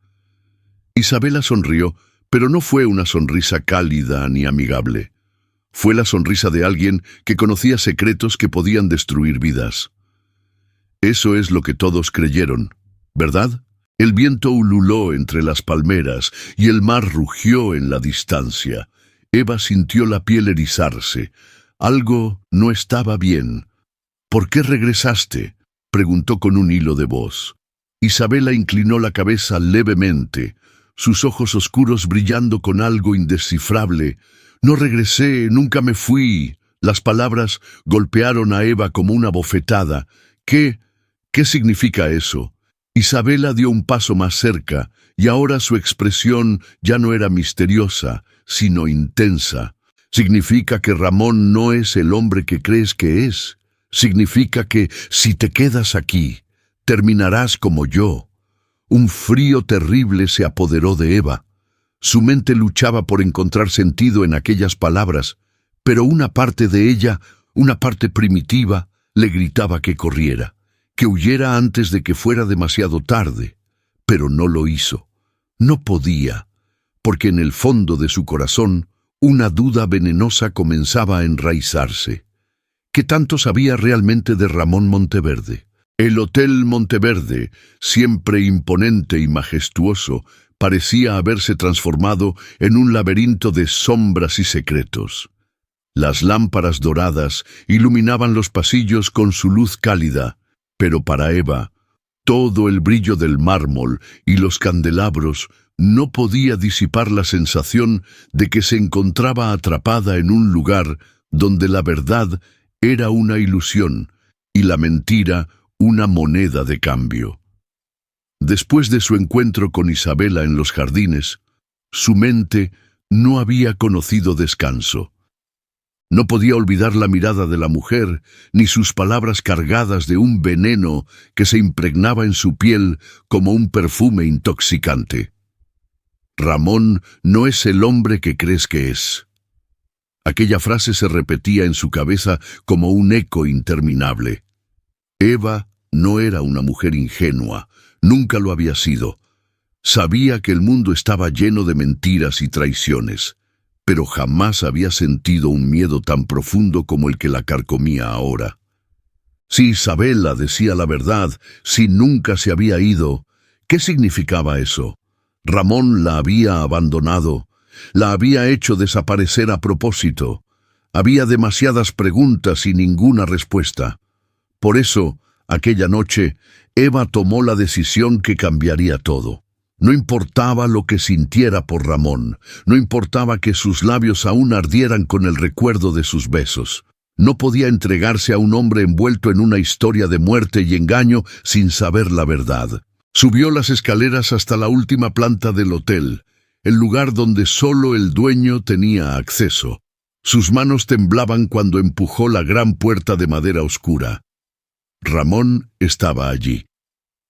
Isabela sonrió, pero no fue una sonrisa cálida ni amigable. Fue la sonrisa de alguien que conocía secretos que podían destruir vidas. Eso es lo que todos creyeron, ¿verdad? El viento ululó entre las palmeras y el mar rugió en la distancia. Eva sintió la piel erizarse. Algo no estaba bien. «¿Por qué regresaste?», preguntó con un hilo de voz. Isabela inclinó la cabeza levemente, sus ojos oscuros brillando con algo indescifrable. «No regresé, nunca me fui». Las palabras golpearon a Eva como una bofetada. ¿Qué significa eso? Isabela dio un paso más cerca, y ahora su expresión ya no era misteriosa, sino intensa. Significa que Ramón no es el hombre que crees que es. Significa que, si te quedas aquí, terminarás como yo. Un frío terrible se apoderó de Eva. Su mente luchaba por encontrar sentido en aquellas palabras, pero una parte de ella, una parte primitiva, le gritaba que corriera, que huyera antes de que fuera demasiado tarde. Pero no lo hizo. No podía, porque en el fondo de su corazón una duda venenosa comenzaba a enraizarse. ¿Qué tanto sabía realmente de Ramón Monteverde? El Hotel Monteverde, siempre imponente y majestuoso, parecía haberse transformado en un laberinto de sombras y secretos. Las lámparas doradas iluminaban los pasillos con su luz cálida, pero para Eva, todo el brillo del mármol y los candelabros no podía disipar la sensación de que se encontraba atrapada en un lugar donde la verdad era una ilusión y la mentira una moneda de cambio. Después de su encuentro con Isabela en los jardines, su mente no había conocido descanso. No podía olvidar la mirada de la mujer, ni sus palabras cargadas de un veneno que se impregnaba en su piel como un perfume intoxicante. «Ramón no es el hombre que crees que es». Aquella frase se repetía en su cabeza como un eco interminable. Eva no era una mujer ingenua, nunca lo había sido. Sabía que el mundo estaba lleno de mentiras y traiciones, pero jamás había sentido un miedo tan profundo como el que la carcomía ahora. Si Isabela decía la verdad, si nunca se había ido, ¿qué significaba eso? Ramón la había abandonado, la había hecho desaparecer a propósito. Había demasiadas preguntas y ninguna respuesta. Por eso, aquella noche, Eva tomó la decisión que cambiaría todo. No importaba lo que sintiera por Ramón, no importaba que sus labios aún ardieran con el recuerdo de sus besos. No podía entregarse a un hombre envuelto en una historia de muerte y engaño sin saber la verdad. Subió las escaleras hasta la última planta del hotel, el lugar donde solo el dueño tenía acceso. Sus manos temblaban cuando empujó la gran puerta de madera oscura. Ramón estaba allí,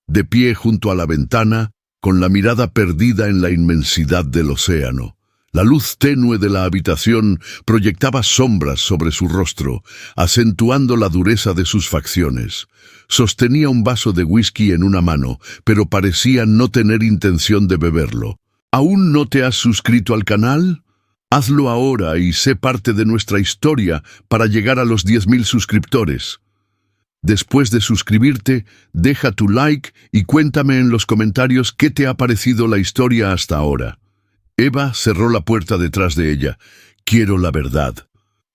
de pie junto a la ventana, con la mirada perdida en la inmensidad del océano. La luz tenue de la habitación proyectaba sombras sobre su rostro, acentuando la dureza de sus facciones. Sostenía un vaso de whisky en una mano, pero parecía no tener intención de beberlo. «¿Aún no te has suscrito al canal?», Hazlo ahora y sé parte de nuestra historia para llegar a los 10.000 suscriptores. Después de suscribirte, deja tu like y cuéntame en los comentarios qué te ha parecido la historia hasta ahora. Eva cerró la puerta detrás de ella. Quiero la verdad.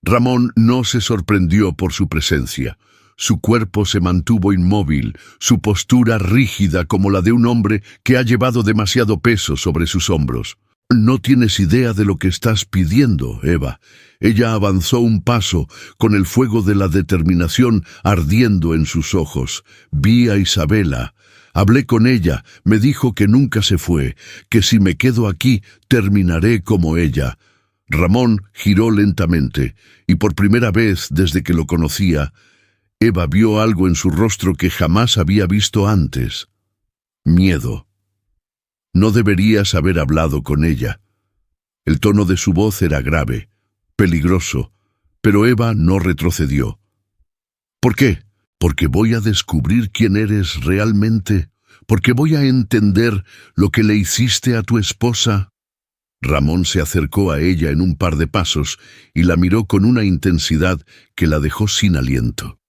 Ramón no se sorprendió por su presencia. Su cuerpo se mantuvo inmóvil, su postura rígida como la de un hombre que ha llevado demasiado peso sobre sus hombros. No tienes idea de lo que estás pidiendo, Eva. Ella avanzó un paso, con el fuego de la determinación ardiendo en sus ojos. Vi a Isabela. Hablé con ella, me dijo que nunca se fue, que si me quedo aquí, terminaré como ella. Ramón giró lentamente, y por primera vez desde que lo conocía, Eva vio algo en su rostro que jamás había visto antes. Miedo. No deberías haber hablado con ella. El tono de su voz era grave, peligroso, pero Eva no retrocedió. ¿Por qué? Porque voy a descubrir quién eres realmente, porque voy a entender lo que le hiciste a tu esposa. Ramón se acercó a ella en un par de pasos y la miró con una intensidad que la dejó sin aliento.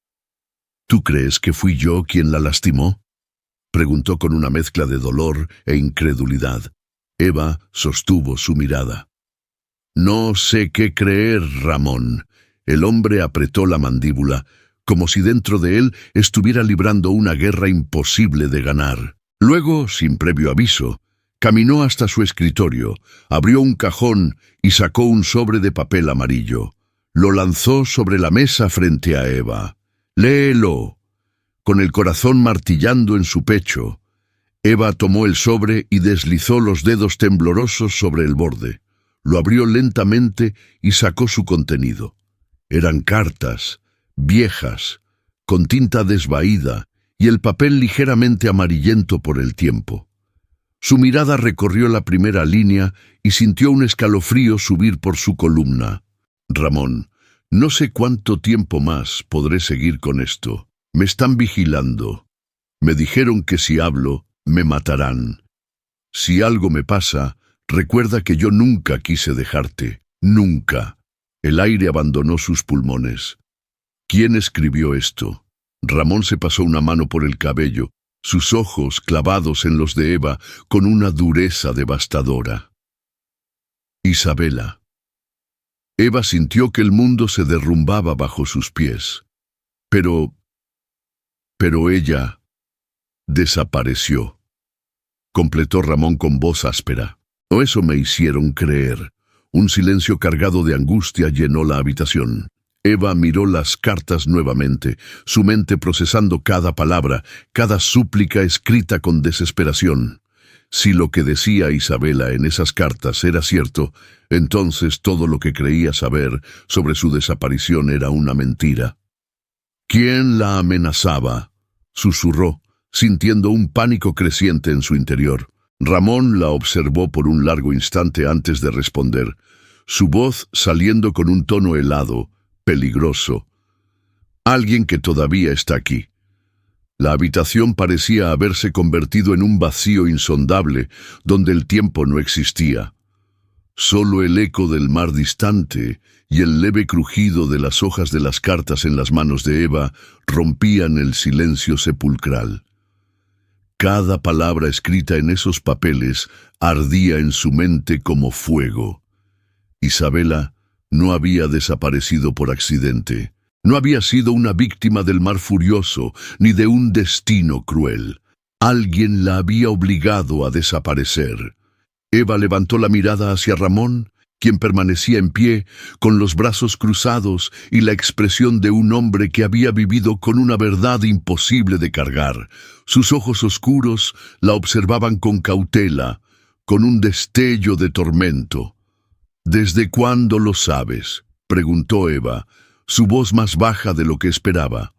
¿Tú crees que fui yo quien la lastimó?, preguntó con una mezcla de dolor e incredulidad. Eva sostuvo su mirada. No sé qué creer, Ramón. El hombre apretó la mandíbula, como si dentro de él estuviera librando una guerra imposible de ganar. Luego, sin previo aviso, caminó hasta su escritorio, abrió un cajón y sacó un sobre de papel amarillo. Lo lanzó sobre la mesa frente a Eva. «Léelo». Con el corazón martillando en su pecho, Eva tomó el sobre y deslizó los dedos temblorosos sobre el borde. Lo abrió lentamente y sacó su contenido. Eran cartas, viejas, con tinta desvaída y el papel ligeramente amarillento por el tiempo. Su mirada recorrió la primera línea y sintió un escalofrío subir por su columna. Ramón, no sé cuánto tiempo más podré seguir con esto. Me están vigilando. Me dijeron que si hablo, me matarán. Si algo me pasa, recuerda que yo nunca quise dejarte. Nunca. El aire abandonó sus pulmones. ¿Quién escribió esto? Ramón se pasó una mano por el cabello, sus ojos clavados en los de Eva con una dureza devastadora. Isabela. Eva sintió que el mundo se derrumbaba bajo sus pies. Pero ella desapareció, completó Ramón con voz áspera. O eso me hicieron creer. Un silencio cargado de angustia llenó la habitación. Eva miró las cartas nuevamente, su mente procesando cada palabra, cada súplica escrita con desesperación. Si lo que decía Isabela en esas cartas era cierto, entonces todo lo que creía saber sobre su desaparición era una mentira. ¿Quién la amenazaba?, susurró, sintiendo un pánico creciente en su interior. Ramón la observó por un largo instante antes de responder, su voz saliendo con un tono helado, peligroso. Alguien que todavía está aquí. La habitación parecía haberse convertido en un vacío insondable, donde el tiempo no existía. Solo el eco del mar distante y el leve crujido de las hojas de las cartas en las manos de Eva rompían el silencio sepulcral. Cada palabra escrita en esos papeles ardía en su mente como fuego. Isabela no había desaparecido por accidente. No había sido una víctima del mar furioso ni de un destino cruel. Alguien la había obligado a desaparecer. Eva levantó la mirada hacia Ramón, quien permanecía en pie, con los brazos cruzados y la expresión de un hombre que había vivido con una verdad imposible de cargar. Sus ojos oscuros la observaban con cautela, con un destello de tormento. «¿Desde cuándo lo sabes?», preguntó Eva, su voz más baja de lo que esperaba.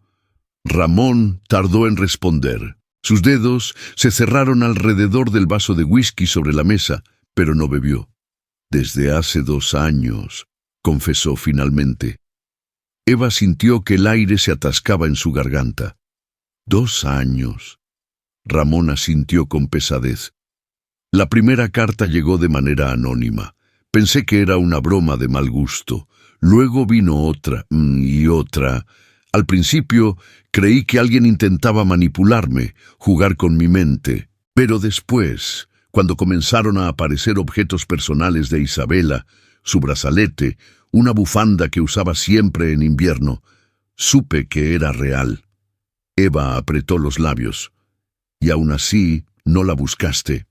Ramón tardó en responder. Sus dedos se cerraron alrededor del vaso de whisky sobre la mesa, pero no bebió. «Desde hace 2 años», confesó finalmente. Eva sintió que el aire se atascaba en su garganta. 2 años. Ramón asintió con pesadez. La primera carta llegó de manera anónima, Pensé que era una broma de mal gusto. Luego vino otra y otra. Al principio creí que alguien intentaba manipularme, jugar con mi mente. Pero después, cuando comenzaron a aparecer objetos personales de Isabela, su brazalete, una bufanda que usaba siempre en invierno, supe que era real. Eva apretó los labios. Y aún así, no la buscaste.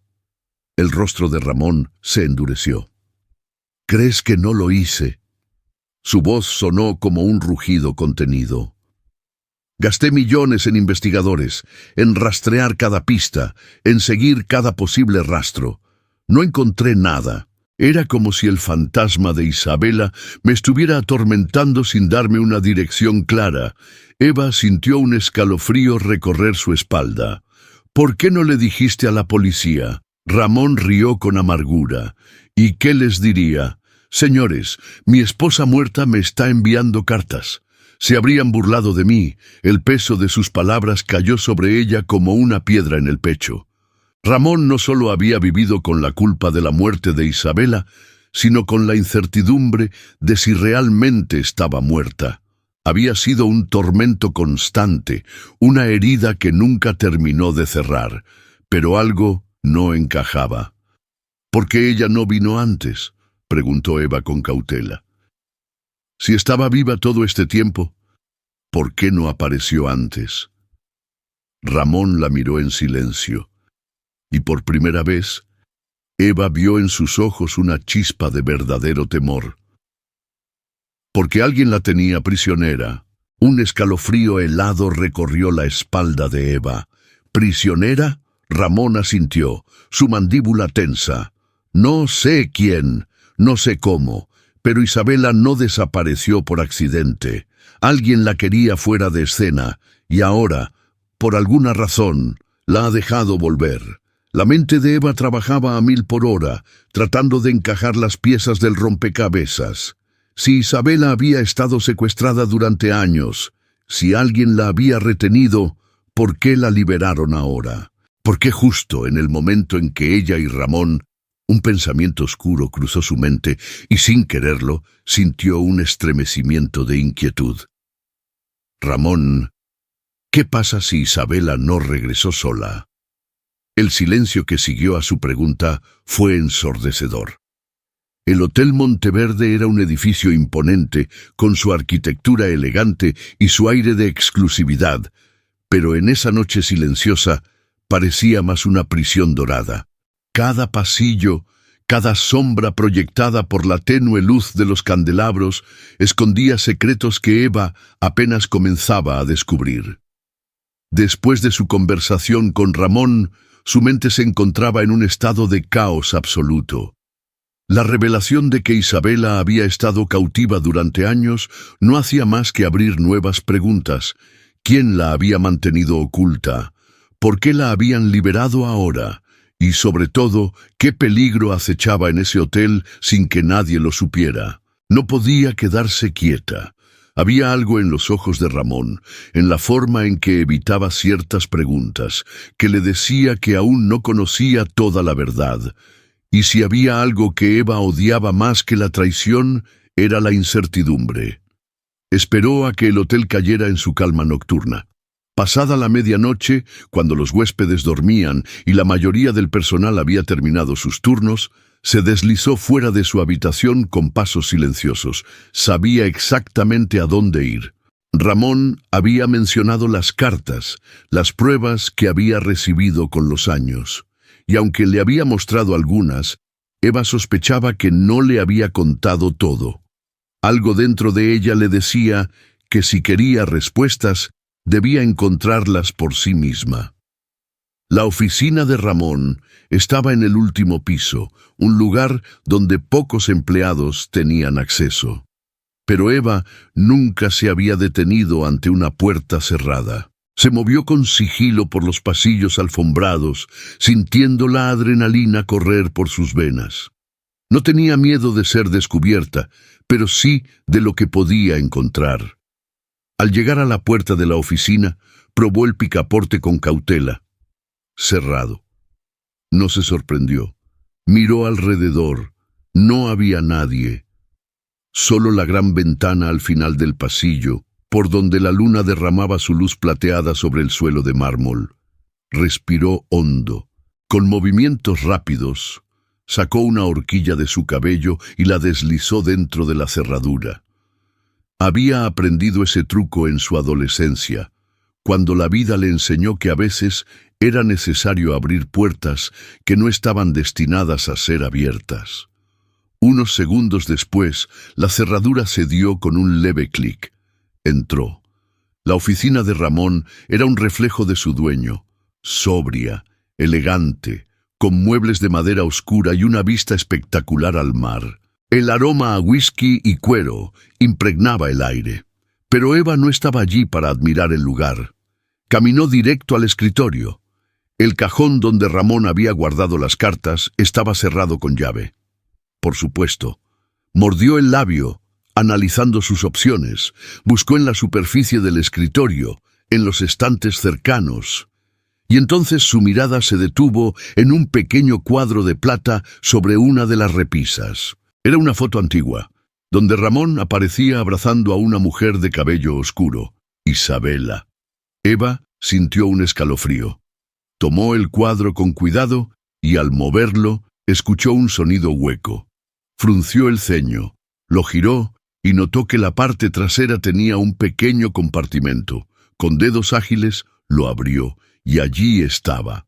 El rostro de Ramón se endureció. ¿Crees que no lo hice? Su voz sonó como un rugido contenido. Gasté millones en investigadores, en rastrear cada pista, en seguir cada posible rastro. No encontré nada. Era como si el fantasma de Isabela me estuviera atormentando sin darme una dirección clara. Eva sintió un escalofrío recorrer su espalda. ¿Por qué no le dijiste a la policía? Ramón rió con amargura. ¿Y qué les diría? Señores, mi esposa muerta me está enviando cartas. Se habrían burlado de mí. El peso de sus palabras cayó sobre ella como una piedra en el pecho. Ramón no solo había vivido con la culpa de la muerte de Isabela, sino con la incertidumbre de si realmente estaba muerta. Había sido un tormento constante, una herida que nunca terminó de cerrar, pero algo no encajaba. ¿Por qué ella no vino antes?, preguntó Eva con cautela. Si estaba viva todo este tiempo, ¿por qué no apareció antes? Ramón la miró en silencio, y por primera vez, Eva vio en sus ojos una chispa de verdadero temor. Porque alguien la tenía prisionera. Un escalofrío helado recorrió la espalda de Eva. ¿Prisionera? Ramón asintió, su mandíbula tensa. No sé quién, no sé cómo, pero Isabela no desapareció por accidente. Alguien la quería fuera de escena, y ahora, por alguna razón, la ha dejado volver. La mente de Eva trabajaba a 1000 por hora, tratando de encajar las piezas del rompecabezas. Si Isabela había estado secuestrada durante años, si alguien la había retenido, ¿por qué la liberaron ahora? ¿Por qué justo en el momento en que ella y Ramón, un pensamiento oscuro cruzó su mente y sin quererlo, sintió un estremecimiento de inquietud? Ramón, ¿qué pasa si Isabela no regresó sola? El silencio que siguió a su pregunta fue ensordecedor. El Hotel Monteverde era un edificio imponente, con su arquitectura elegante y su aire de exclusividad, pero en esa noche silenciosa parecía más una prisión dorada. Cada pasillo, cada sombra proyectada por la tenue luz de los candelabros, escondía secretos que Eva apenas comenzaba a descubrir. Después de su conversación con Ramón, su mente se encontraba en un estado de caos absoluto. La revelación de que Isabela había estado cautiva durante años no hacía más que abrir nuevas preguntas. ¿Quién la había mantenido oculta? ¿Por qué la habían liberado ahora? Y sobre todo, ¿qué peligro acechaba en ese hotel sin que nadie lo supiera? No podía quedarse quieta. Había algo en los ojos de Ramón, en la forma en que evitaba ciertas preguntas, que le decía que aún no conocía toda la verdad. Y si había algo que Eva odiaba más que la traición, era la incertidumbre. Esperó a que el hotel cayera en su calma nocturna. Pasada la medianoche, cuando los huéspedes dormían y la mayoría del personal había terminado sus turnos, se deslizó fuera de su habitación con pasos silenciosos. Sabía exactamente a dónde ir. Ramón había mencionado las cartas, las pruebas que había recibido con los años. Y aunque le había mostrado algunas, Eva sospechaba que no le había contado todo. Algo dentro de ella le decía que si quería respuestas, debía encontrarlas por sí misma. La oficina de Ramón estaba en el último piso, un lugar donde pocos empleados tenían acceso. Pero Eva nunca se había detenido ante una puerta cerrada. Se movió con sigilo por los pasillos alfombrados, sintiendo la adrenalina correr por sus venas. No tenía miedo de ser descubierta, pero sí de lo que podía encontrar. Al llegar a la puerta de la oficina, probó el picaporte con cautela. Cerrado. No se sorprendió. Miró alrededor. No había nadie, solo la gran ventana al final del pasillo, por donde la luna derramaba su luz plateada sobre el suelo de mármol. Respiró hondo. Con movimientos rápidos, sacó una horquilla de su cabello y la deslizó dentro de la cerradura. Había aprendido ese truco en su adolescencia, cuando la vida le enseñó que a veces era necesario abrir puertas que no estaban destinadas a ser abiertas. Unos segundos después, la cerradura cedió con un leve clic. Entró. La oficina de Ramón era un reflejo de su dueño, sobria, elegante, con muebles de madera oscura y una vista espectacular al mar. El aroma a whisky y cuero impregnaba el aire. Pero Eva no estaba allí para admirar el lugar. Caminó directo al escritorio. El cajón donde Ramón había guardado las cartas estaba cerrado con llave. Por supuesto, mordió el labio, analizando sus opciones. Buscó en la superficie del escritorio, en los estantes cercanos. Y entonces su mirada se detuvo en un pequeño cuadro de plata sobre una de las repisas. Era una foto antigua, donde Ramón aparecía abrazando a una mujer de cabello oscuro, Isabela. Eva sintió un escalofrío. Tomó el cuadro con cuidado y al moverlo, escuchó un sonido hueco. Frunció el ceño, lo giró y notó que la parte trasera tenía un pequeño compartimento. Con dedos ágiles lo abrió y allí estaba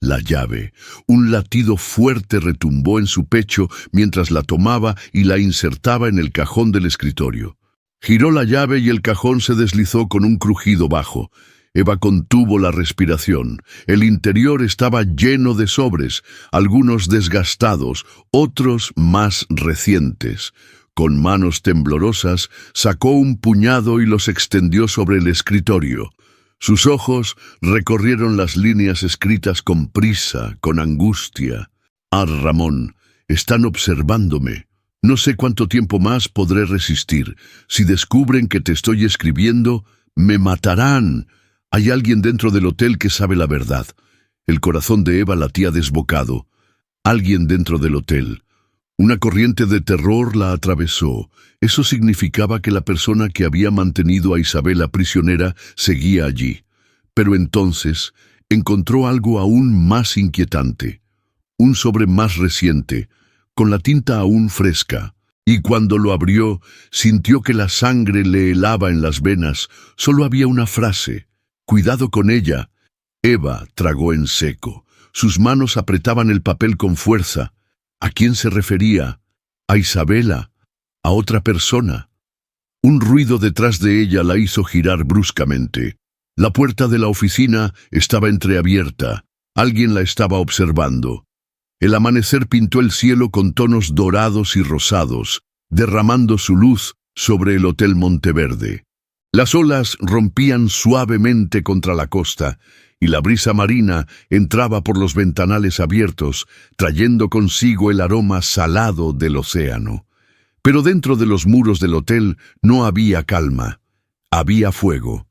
la llave. Un latido fuerte retumbó en su pecho mientras la tomaba y la insertaba en el cajón del escritorio. Giró la llave y el cajón se deslizó con un crujido bajo. Eva contuvo la respiración. El interior estaba lleno de sobres, algunos desgastados, otros más recientes. Con manos temblorosas, sacó un puñado y los extendió sobre el escritorio. Sus ojos recorrieron las líneas escritas con prisa, con angustia. «Ah, Ramón, están observándome. No sé cuánto tiempo más podré resistir. Si descubren que te estoy escribiendo, me matarán. Hay alguien dentro del hotel que sabe la verdad». El corazón de Eva latía desbocado. Alguien dentro del hotel. Una corriente de terror la atravesó. Eso significaba que la persona que había mantenido a Isabela prisionera seguía allí. Pero entonces encontró algo aún más inquietante. Un sobre más reciente, con la tinta aún fresca. Y cuando lo abrió, sintió que la sangre le helaba en las venas. Solo había una frase. «Cuidado con ella». Eva tragó en seco. Sus manos apretaban el papel con fuerza. ¿A quién se refería? ¿A Isabela? ¿A otra persona? Un ruido detrás de ella la hizo girar bruscamente. La puerta de la oficina estaba entreabierta. Alguien la estaba observando. El amanecer pintó el cielo con tonos dorados y rosados, derramando su luz sobre el Hotel Monteverde. Las olas rompían suavemente contra la costa, y la brisa marina entraba por los ventanales abiertos, trayendo consigo el aroma salado del océano. Pero dentro de los muros del hotel no había calma. Había fuego.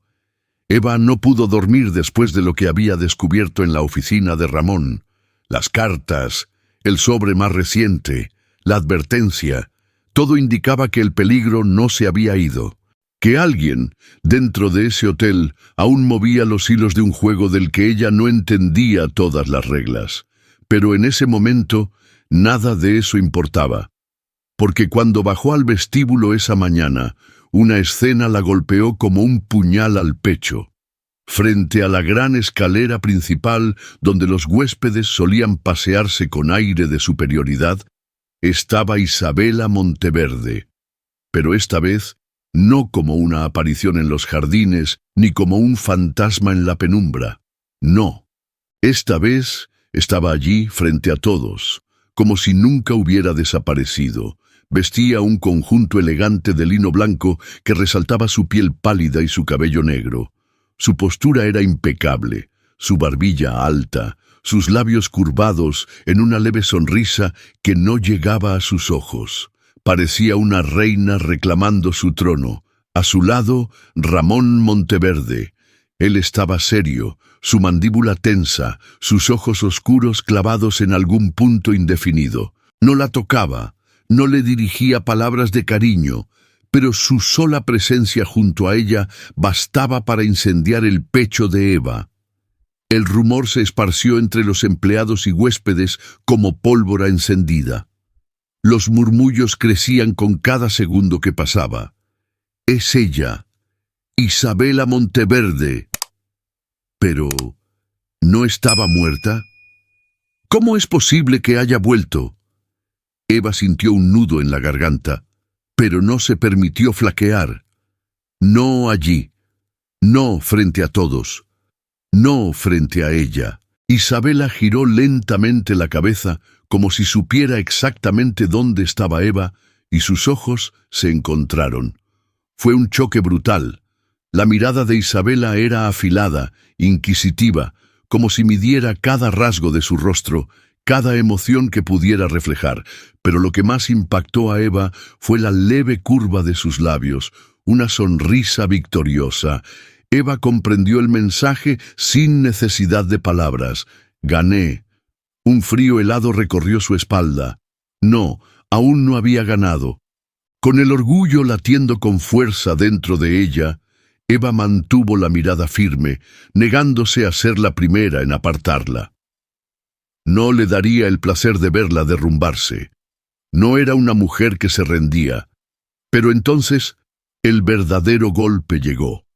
Eva no pudo dormir después de lo que había descubierto en la oficina de Ramón. Las cartas, el sobre más reciente, la advertencia, todo indicaba que el peligro no se había ido. Que alguien, dentro de ese hotel, aún movía los hilos de un juego del que ella no entendía todas las reglas. Pero en ese momento, nada de eso importaba. Porque cuando bajó al vestíbulo esa mañana, una escena la golpeó como un puñal al pecho. Frente a la gran escalera principal, donde los huéspedes solían pasearse con aire de superioridad, estaba Isabela Monteverde. Pero esta vez, no como una aparición en los jardines, ni como un fantasma en la penumbra. No. Esta vez estaba allí frente a todos, como si nunca hubiera desaparecido. Vestía un conjunto elegante de lino blanco que resaltaba su piel pálida y su cabello negro. Su postura era impecable, su barbilla alta, sus labios curvados en una leve sonrisa que no llegaba a sus ojos. Parecía una reina reclamando su trono. A su lado, Ramón Monteverde. Él estaba serio, su mandíbula tensa, sus ojos oscuros clavados en algún punto indefinido. No la tocaba, no le dirigía palabras de cariño, pero su sola presencia junto a ella bastaba para incendiar el pecho de Eva. El rumor se esparció entre los empleados y huéspedes como pólvora encendida. Los murmullos crecían con cada segundo que pasaba. «Es ella, Isabela Monteverde». Pero, ¿no estaba muerta? ¿Cómo es posible que haya vuelto? Eva sintió un nudo en la garganta, pero no se permitió flaquear. No allí, no frente a todos, no frente a ella. Isabela giró lentamente la cabeza como si supiera exactamente dónde estaba Eva, y sus ojos se encontraron. Fue un choque brutal. La mirada de Isabela era afilada, inquisitiva, como si midiera cada rasgo de su rostro, cada emoción que pudiera reflejar, pero lo que más impactó a Eva fue la leve curva de sus labios, una sonrisa victoriosa. Eva comprendió el mensaje sin necesidad de palabras. «Gané». Un frío helado recorrió su espalda. No, aún no había ganado. Con el orgullo latiendo con fuerza dentro de ella, Eva mantuvo la mirada firme, negándose a ser la primera en apartarla. No le daría el placer de verla derrumbarse. No era una mujer que se rendía. Pero entonces, el verdadero golpe llegó.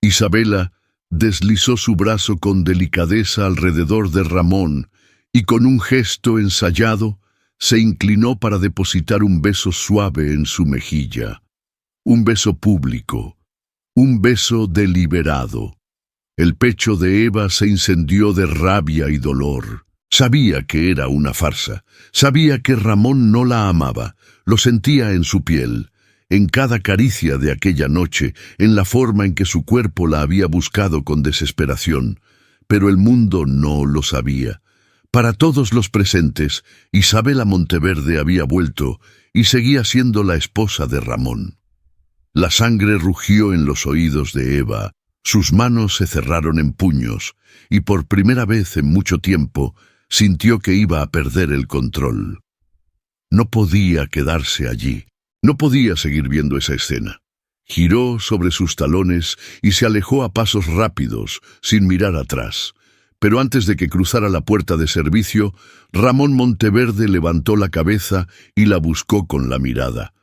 Isabela deslizó su brazo con delicadeza alrededor de Ramón y con un gesto ensayado se inclinó para depositar un beso suave en su mejilla. Un beso público, un beso deliberado. El pecho de Eva se incendió de rabia y dolor. Sabía que era una farsa. Sabía que Ramón no la amaba. Lo sentía en su piel, en cada caricia de aquella noche, en la forma en que su cuerpo la había buscado con desesperación. Pero el mundo no lo sabía. Para todos los presentes, Isabela Monteverde había vuelto y seguía siendo la esposa de Ramón. La sangre rugió en los oídos de Eva, sus manos se cerraron en puños, y por primera vez en mucho tiempo sintió que iba a perder el control. No podía quedarse allí, no podía seguir viendo esa escena. Giró sobre sus talones y se alejó a pasos rápidos, sin mirar atrás. Pero antes de que cruzara la puerta de servicio, Ramón Monteverde levantó la cabeza y la buscó con la mirada.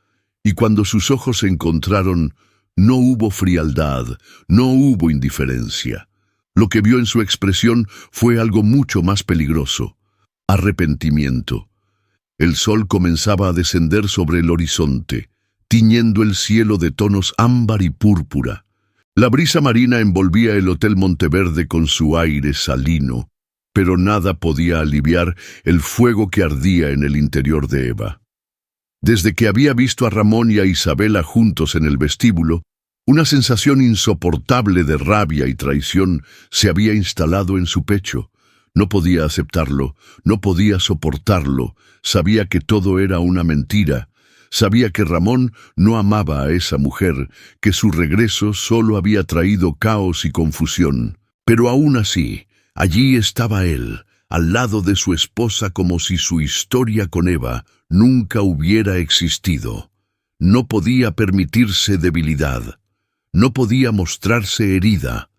Y cuando sus ojos se encontraron, no hubo frialdad, no hubo indiferencia. Lo que vio en su expresión fue algo mucho más peligroso: arrepentimiento. El sol comenzaba a descender sobre el horizonte, tiñendo el cielo de tonos ámbar y púrpura. La brisa marina envolvía el Hotel Monteverde con su aire salino, pero nada podía aliviar el fuego que ardía en el interior de Eva. Desde que había visto a Ramón y a Isabela juntos en el vestíbulo, una sensación insoportable de rabia y traición se había instalado en su pecho. No podía aceptarlo, no podía soportarlo, sabía que todo era una mentira. Sabía que Ramón no amaba a esa mujer, que su regreso solo había traído caos y confusión. Pero aún así, allí estaba él, al lado de su esposa, como si su historia con Eva nunca hubiera existido. No podía permitirse debilidad. No podía mostrarse herida.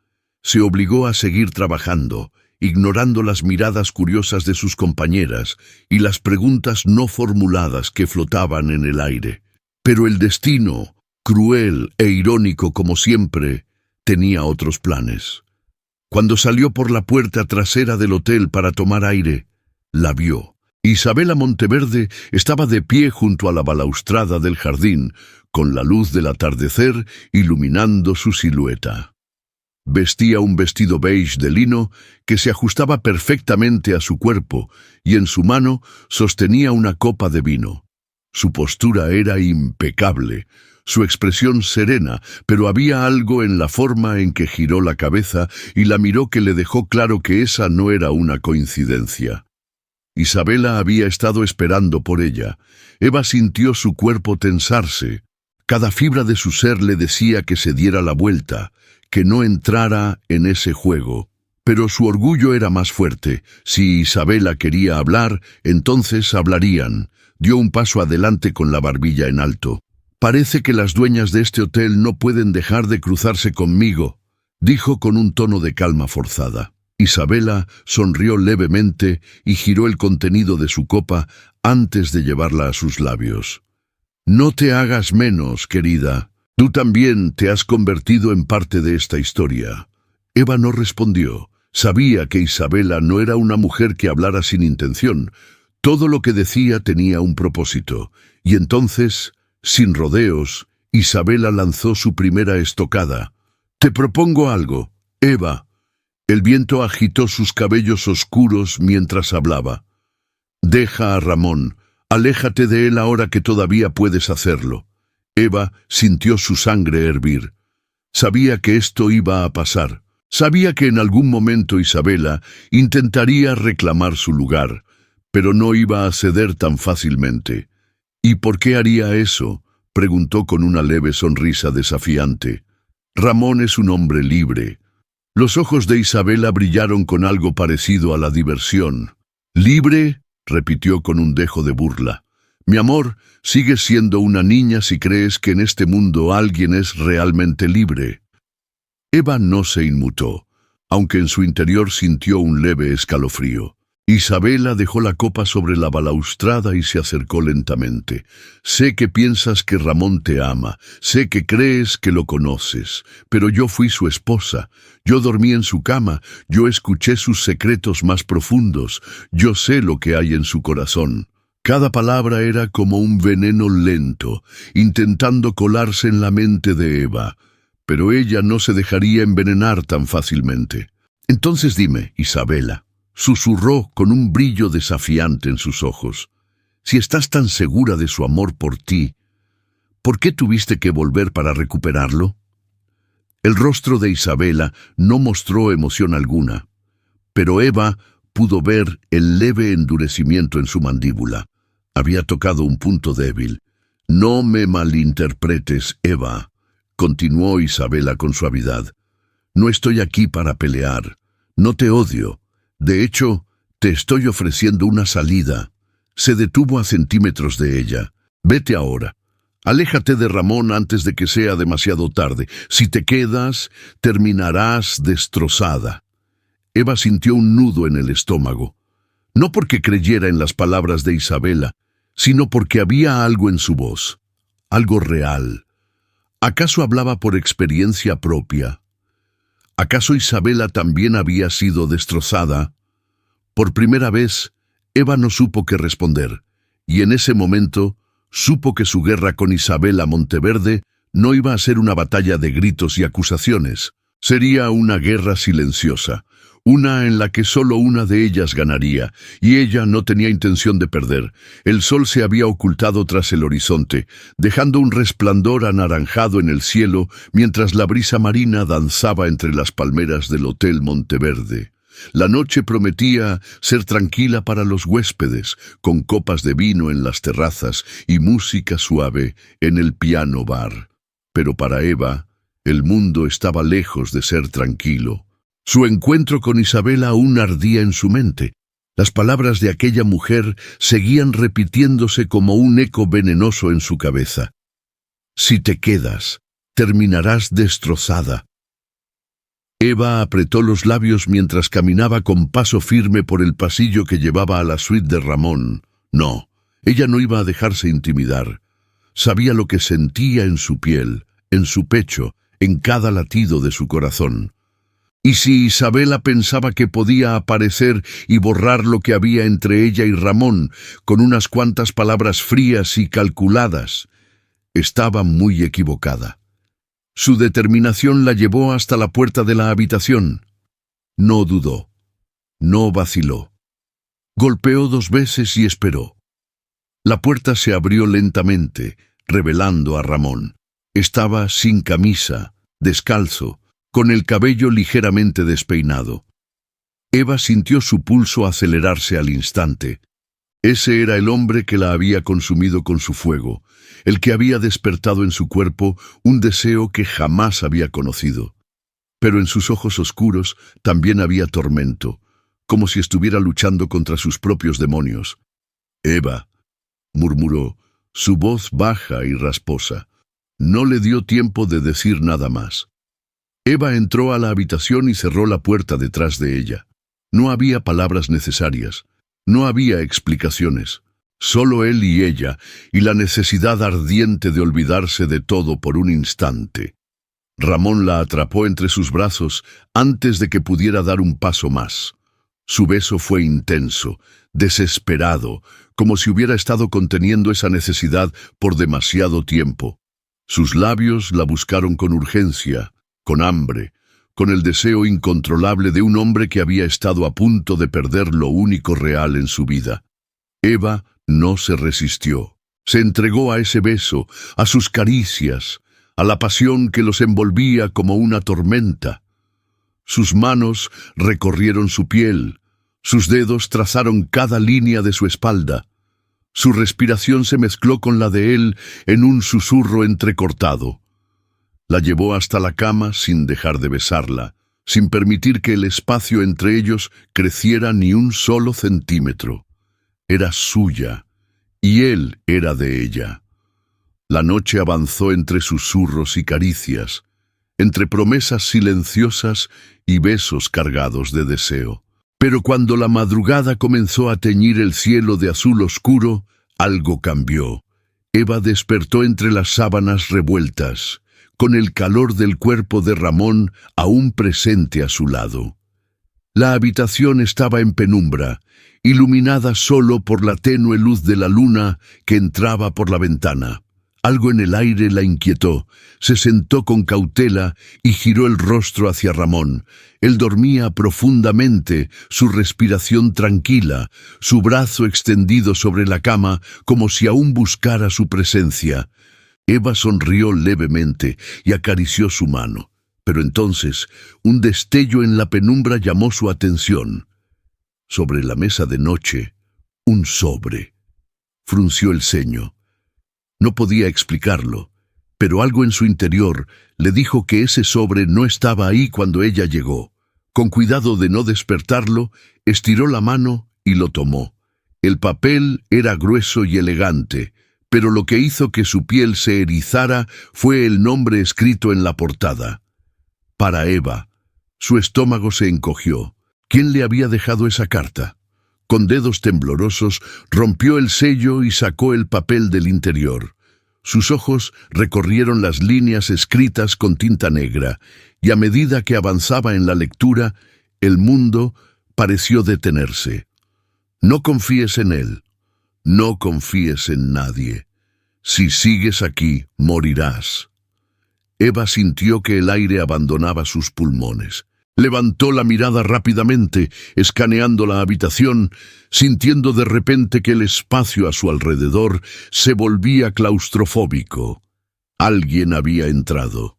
Se obligó a seguir trabajando, ignorando las miradas curiosas de sus compañeras y las preguntas no formuladas que flotaban en el aire. Pero el destino, cruel e irónico como siempre, tenía otros planes. Cuando salió por la puerta trasera del hotel para tomar aire, la vio. Isabela Monteverde estaba de pie junto a la balaustrada del jardín, con la luz del atardecer iluminando su silueta. Vestía un vestido beige de lino que se ajustaba perfectamente a su cuerpo y en su mano sostenía una copa de vino. Su postura era impecable, su expresión serena, pero había algo en la forma en que giró la cabeza y la miró que le dejó claro que esa no era una coincidencia. Isabela había estado esperando por ella. Eva sintió su cuerpo tensarse. Cada fibra de su ser le decía que se diera la vuelta, que no entrara en ese juego. Pero su orgullo era más fuerte. Si Isabela quería hablar, entonces hablarían. dio un paso adelante con la barbilla en alto. «Parece que las dueñas de este hotel no pueden dejar de cruzarse conmigo», dijo con un tono de calma forzada. Isabela sonrió levemente y giró el contenido de su copa antes de llevarla a sus labios. «No te hagas menos, querida. Tú también te has convertido en parte de esta historia». Eva no respondió. Sabía que Isabela no era una mujer que hablara sin intención. Todo lo que decía tenía un propósito. Y entonces, sin rodeos, Isabela lanzó su primera estocada. «Te propongo algo, Eva». El viento agitó sus cabellos oscuros mientras hablaba. «Deja a Ramón. Aléjate de él ahora que todavía puedes hacerlo». Eva sintió su sangre hervir. Sabía que esto iba a pasar. Sabía que en algún momento Isabela intentaría reclamar su lugar, pero no iba a ceder tan fácilmente. «¿Y por qué haría eso?», preguntó con una leve sonrisa desafiante. «Ramón es un hombre libre». Los ojos de Isabela brillaron con algo parecido a la diversión. «¿Libre?», repitió con un dejo de burla. «Mi amor, sigues siendo una niña si crees que en este mundo alguien es realmente libre». Eva no se inmutó, aunque en su interior sintió un leve escalofrío. Isabela dejó la copa sobre la balaustrada y se acercó lentamente. «Sé que piensas que Ramón te ama, sé que crees que lo conoces, pero yo fui su esposa, yo dormí en su cama, yo escuché sus secretos más profundos, yo sé lo que hay en su corazón». Cada palabra era como un veneno lento, intentando colarse en la mente de Eva, pero ella no se dejaría envenenar tan fácilmente. «Entonces dime, Isabela», susurró con un brillo desafiante en sus ojos, «si estás tan segura de su amor por ti, ¿por qué tuviste que volver para recuperarlo?». El rostro de Isabela no mostró emoción alguna, pero Eva pudo ver el leve endurecimiento en su mandíbula. Había tocado un punto débil. «No me malinterpretes, Eva», continuó Isabela con suavidad. «No estoy aquí para pelear. No te odio. De hecho, te estoy ofreciendo una salida». Se detuvo a centímetros de ella. «Vete ahora. Aléjate de Ramón antes de que sea demasiado tarde. Si te quedas, terminarás destrozada». Eva sintió un nudo en el estómago. No porque creyera en las palabras de Isabela, sino porque había algo en su voz. Algo real. ¿Acaso hablaba por experiencia propia? ¿Acaso Isabela también había sido destrozada? Por primera vez, Eva no supo qué responder, y en ese momento supo que su guerra con Isabela Monteverde no iba a ser una batalla de gritos y acusaciones. Sería una guerra silenciosa, una en la que solo una de ellas ganaría, y ella no tenía intención de perder. El sol se había ocultado tras el horizonte, dejando un resplandor anaranjado en el cielo, mientras la brisa marina danzaba entre las palmeras del Hotel Monteverde. La noche prometía ser tranquila para los huéspedes, con copas de vino en las terrazas y música suave en el piano bar. Pero para Eva, el mundo estaba lejos de ser tranquilo. Su encuentro con Isabela aún ardía en su mente. Las palabras de aquella mujer seguían repitiéndose como un eco venenoso en su cabeza. «Si te quedas, terminarás destrozada». Eva apretó los labios mientras caminaba con paso firme por el pasillo que llevaba a la suite de Ramón. No, ella no iba a dejarse intimidar. Sabía lo que sentía en su piel, en su pecho, en cada latido de su corazón. Y si Isabela pensaba que podía aparecer y borrar lo que había entre ella y Ramón con unas cuantas palabras frías y calculadas, estaba muy equivocada. Su determinación la llevó hasta la puerta de la habitación. No dudó. No vaciló. Golpeó 2 veces y esperó. La puerta se abrió lentamente, revelando a Ramón. Estaba sin camisa, descalzo, con el cabello ligeramente despeinado. Eva sintió su pulso acelerarse al instante. Ese era el hombre que la había consumido con su fuego, el que había despertado en su cuerpo un deseo que jamás había conocido. Pero en sus ojos oscuros también había tormento, como si estuviera luchando contra sus propios demonios. «Eva», murmuró, su voz baja y rasposa. No le dio tiempo de decir nada más. Eva entró a la habitación y cerró la puerta detrás de ella. No había palabras necesarias. No había explicaciones. Solo él y ella, y la necesidad ardiente de olvidarse de todo por un instante. Ramón la atrapó entre sus brazos antes de que pudiera dar un paso más. Su beso fue intenso, desesperado, como si hubiera estado conteniendo esa necesidad por demasiado tiempo. Sus labios la buscaron con urgencia, con hambre, con el deseo incontrolable de un hombre que había estado a punto de perder lo único real en su vida. Eva no se resistió. Se entregó a ese beso, a sus caricias, a la pasión que los envolvía como una tormenta. Sus manos recorrieron su piel, sus dedos trazaron cada línea de su espalda. Su respiración se mezcló con la de él en un susurro entrecortado. La llevó hasta la cama sin dejar de besarla, sin permitir que el espacio entre ellos creciera ni un solo centímetro. Era suya, y él era de ella. La noche avanzó entre susurros y caricias, entre promesas silenciosas y besos cargados de deseo. Pero cuando la madrugada comenzó a teñir el cielo de azul oscuro, algo cambió. Eva despertó entre las sábanas revueltas, con el calor del cuerpo de Ramón aún presente a su lado. La habitación estaba en penumbra, iluminada solo por la tenue luz de la luna que entraba por la ventana. Algo en el aire la inquietó. Se sentó con cautela y giró el rostro hacia Ramón. Él dormía profundamente, su respiración tranquila, su brazo extendido sobre la cama como si aún buscara su presencia. Eva sonrió levemente y acarició su mano. Pero entonces, un destello en la penumbra llamó su atención. Sobre la mesa de noche, un sobre. Frunció el ceño. No podía explicarlo, pero algo en su interior le dijo que ese sobre no estaba ahí cuando ella llegó. Con cuidado de no despertarlo, estiró la mano y lo tomó. El papel era grueso y elegante, pero lo que hizo que su piel se erizara fue el nombre escrito en la portada. Para Eva. Su estómago se encogió. ¿Quién le había dejado esa carta? Con dedos temblorosos, rompió el sello y sacó el papel del interior. Sus ojos recorrieron las líneas escritas con tinta negra, y a medida que avanzaba en la lectura, el mundo pareció detenerse. No confíes en él. No confíes en nadie. Si sigues aquí, morirás. Eva sintió que el aire abandonaba sus pulmones. Levantó la mirada rápidamente, escaneando la habitación, sintiendo de repente que el espacio a su alrededor se volvía claustrofóbico. Alguien había entrado.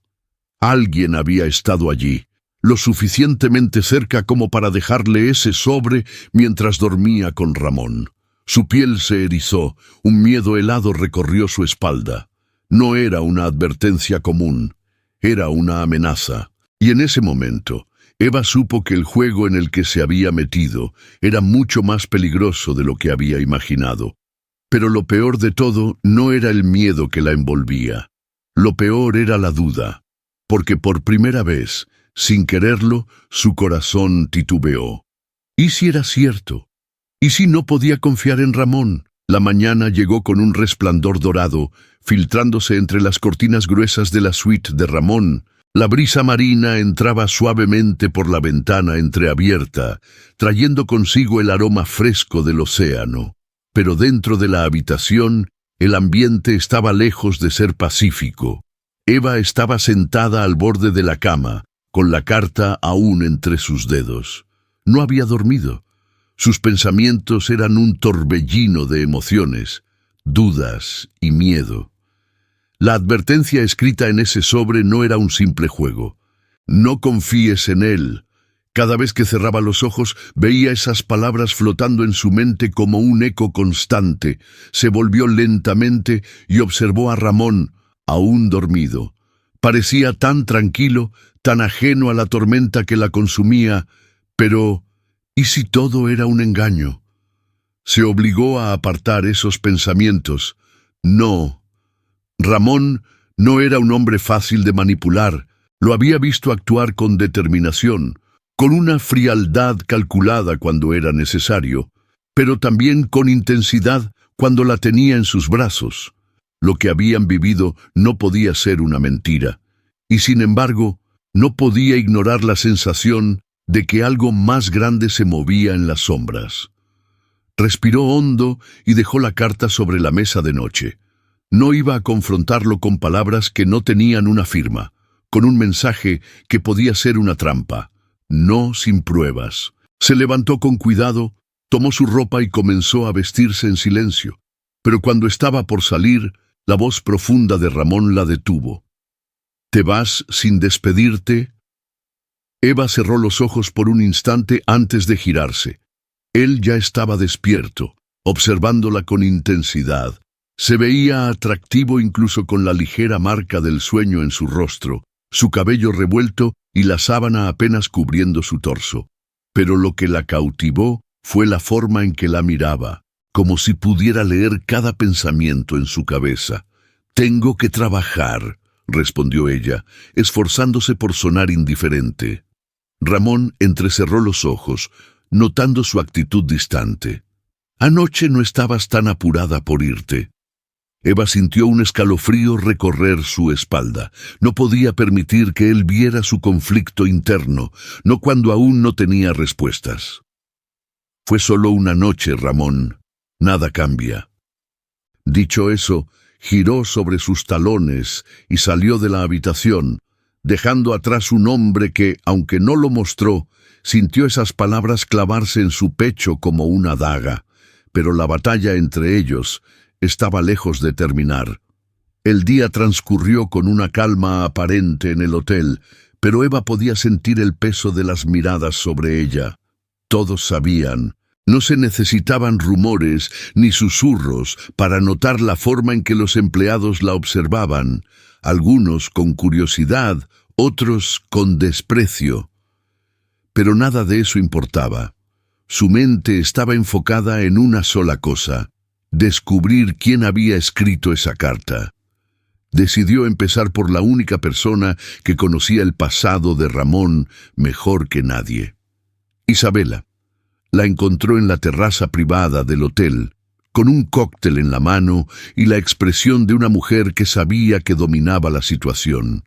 Alguien había estado allí, lo suficientemente cerca como para dejarle ese sobre mientras dormía con Ramón. Su piel se erizó, un miedo helado recorrió su espalda. No era una advertencia común, era una amenaza. Y en ese momento, Eva supo que el juego en el que se había metido era mucho más peligroso de lo que había imaginado. Pero lo peor de todo no era el miedo que la envolvía. Lo peor era la duda, porque por primera vez, sin quererlo, su corazón titubeó. ¿Y si era cierto? ¿Y si no podía confiar en Ramón? La mañana llegó con un resplandor dorado, filtrándose entre las cortinas gruesas de la suite de Ramón. La brisa marina entraba suavemente por la ventana entreabierta, trayendo consigo el aroma fresco del océano. Pero dentro de la habitación, el ambiente estaba lejos de ser pacífico. Eva estaba sentada al borde de la cama, con la carta aún entre sus dedos. No había dormido. Sus pensamientos eran un torbellino de emociones, dudas y miedo. La advertencia escrita en ese sobre no era un simple juego. No confíes en él. Cada vez que cerraba los ojos, veía esas palabras flotando en su mente como un eco constante. Se volvió lentamente y observó a Ramón, aún dormido. Parecía tan tranquilo, tan ajeno a la tormenta que la consumía, pero ¿y si todo era un engaño? Se obligó a apartar esos pensamientos. No. Ramón no era un hombre fácil de manipular. Lo había visto actuar con determinación, con una frialdad calculada cuando era necesario, pero también con intensidad cuando la tenía en sus brazos. Lo que habían vivido no podía ser una mentira, y sin embargo, no podía ignorar la sensación de que algo más grande se movía en las sombras. Respiró hondo y dejó la carta sobre la mesa de noche. No iba a confrontarlo con palabras que no tenían una firma, con un mensaje que podía ser una trampa. No sin pruebas. Se levantó con cuidado, tomó su ropa y comenzó a vestirse en silencio. Pero cuando estaba por salir, la voz profunda de Ramón la detuvo. ¿Te vas sin despedirte? Eva cerró los ojos por un instante antes de girarse. Él ya estaba despierto, observándola con intensidad. Se veía atractivo incluso con la ligera marca del sueño en su rostro, su cabello revuelto y la sábana apenas cubriendo su torso. Pero lo que la cautivó fue la forma en que la miraba, como si pudiera leer cada pensamiento en su cabeza. «Tengo que trabajar», respondió ella, esforzándose por sonar indiferente. Ramón entrecerró los ojos, notando su actitud distante. «Anoche no estabas tan apurada por irte». Eva sintió un escalofrío recorrer su espalda. No podía permitir que él viera su conflicto interno, no cuando aún no tenía respuestas. «Fue solo una noche, Ramón. Nada cambia». Dicho eso, giró sobre sus talones y salió de la habitación, dejando atrás un hombre que, aunque no lo mostró, sintió esas palabras clavarse en su pecho como una daga. Pero la batalla entre ellos estaba lejos de terminar. El día transcurrió con una calma aparente en el hotel, pero Eva podía sentir el peso de las miradas sobre ella. Todos sabían. No se necesitaban rumores ni susurros para notar la forma en que los empleados la observaban, algunos con curiosidad, otros con desprecio. Pero nada de eso importaba. Su mente estaba enfocada en una sola cosa: descubrir quién había escrito esa carta. Decidió empezar por la única persona que conocía el pasado de Ramón mejor que nadie. Isabela. La encontró en la terraza privada del hotel, con un cóctel en la mano y la expresión de una mujer que sabía que dominaba la situación.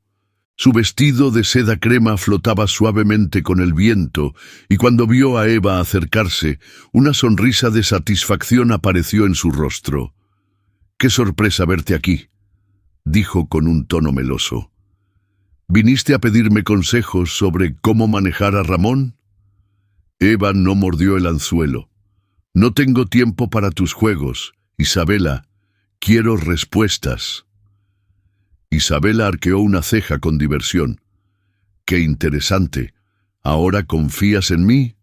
Su vestido de seda crema flotaba suavemente con el viento, y cuando vio a Eva acercarse, una sonrisa de satisfacción apareció en su rostro. «Qué sorpresa verte aquí», dijo con un tono meloso. «¿Viniste a pedirme consejos sobre cómo manejar a Ramón?» Eva no mordió el anzuelo. «No tengo tiempo para tus juegos, Isabela. Quiero respuestas». Isabela arqueó una ceja con diversión. «Qué interesante. ¿Ahora confías en mí?»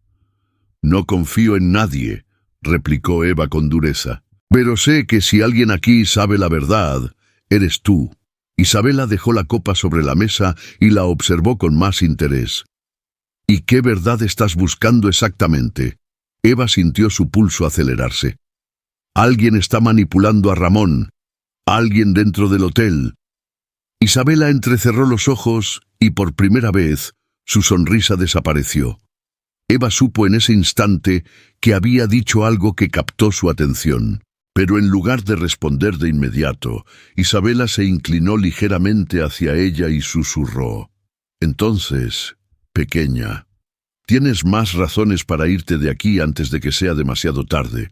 «No confío en nadie», replicó Eva con dureza. «Pero sé que si alguien aquí sabe la verdad, eres tú». Isabela dejó la copa sobre la mesa y la observó con más interés. «¿Y qué verdad estás buscando exactamente?» Eva sintió su pulso acelerarse. «Alguien está manipulando a Ramón. Alguien dentro del hotel». Isabela entrecerró los ojos y por primera vez su sonrisa desapareció. Eva supo en ese instante que había dicho algo que captó su atención. Pero en lugar de responder de inmediato, Isabela se inclinó ligeramente hacia ella y susurró. «Entonces, pequeña, tienes más razones para irte de aquí antes de que sea demasiado tarde».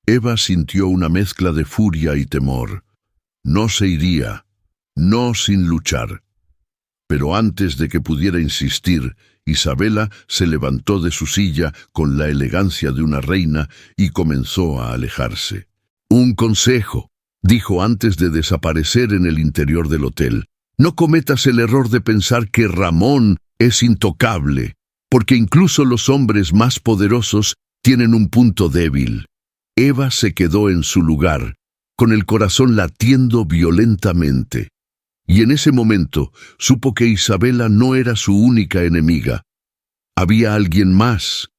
Eva sintió una mezcla de furia y temor. No se iría, no sin luchar. Pero antes de que pudiera insistir, Isabela se levantó de su silla con la elegancia de una reina y comenzó a alejarse. «Un consejo», dijo antes de desaparecer en el interior del hotel. «No cometas el error de pensar que Ramón es intocable, porque incluso los hombres más poderosos tienen un punto débil». Eva se quedó en su lugar, con el corazón latiendo violentamente. Y en ese momento supo que Isabela no era su única enemiga. Había alguien más,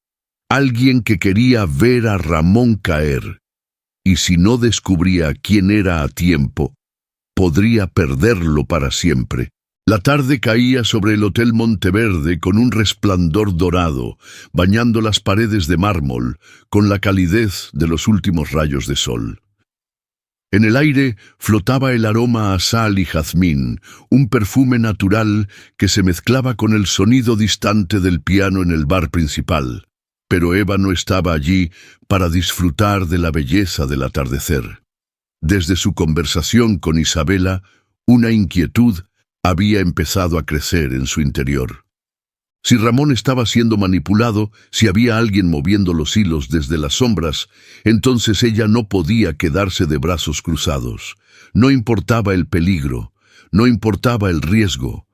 alguien que quería ver a Ramón caer, y si no descubría quién era a tiempo, podría perderlo para siempre. La tarde caía sobre el Hotel Monteverde con un resplandor dorado, bañando las paredes de mármol con la calidez de los últimos rayos de sol. En el aire flotaba el aroma a sal y jazmín, un perfume natural que se mezclaba con el sonido distante del piano en el bar principal. Pero Eva no estaba allí para disfrutar de la belleza del atardecer. Desde su conversación con Isabela, una inquietud había empezado a crecer en su interior. Si Ramón estaba siendo manipulado, si había alguien moviendo los hilos desde las sombras, entonces ella no podía quedarse de brazos cruzados. No importaba el peligro, no importaba el riesgo.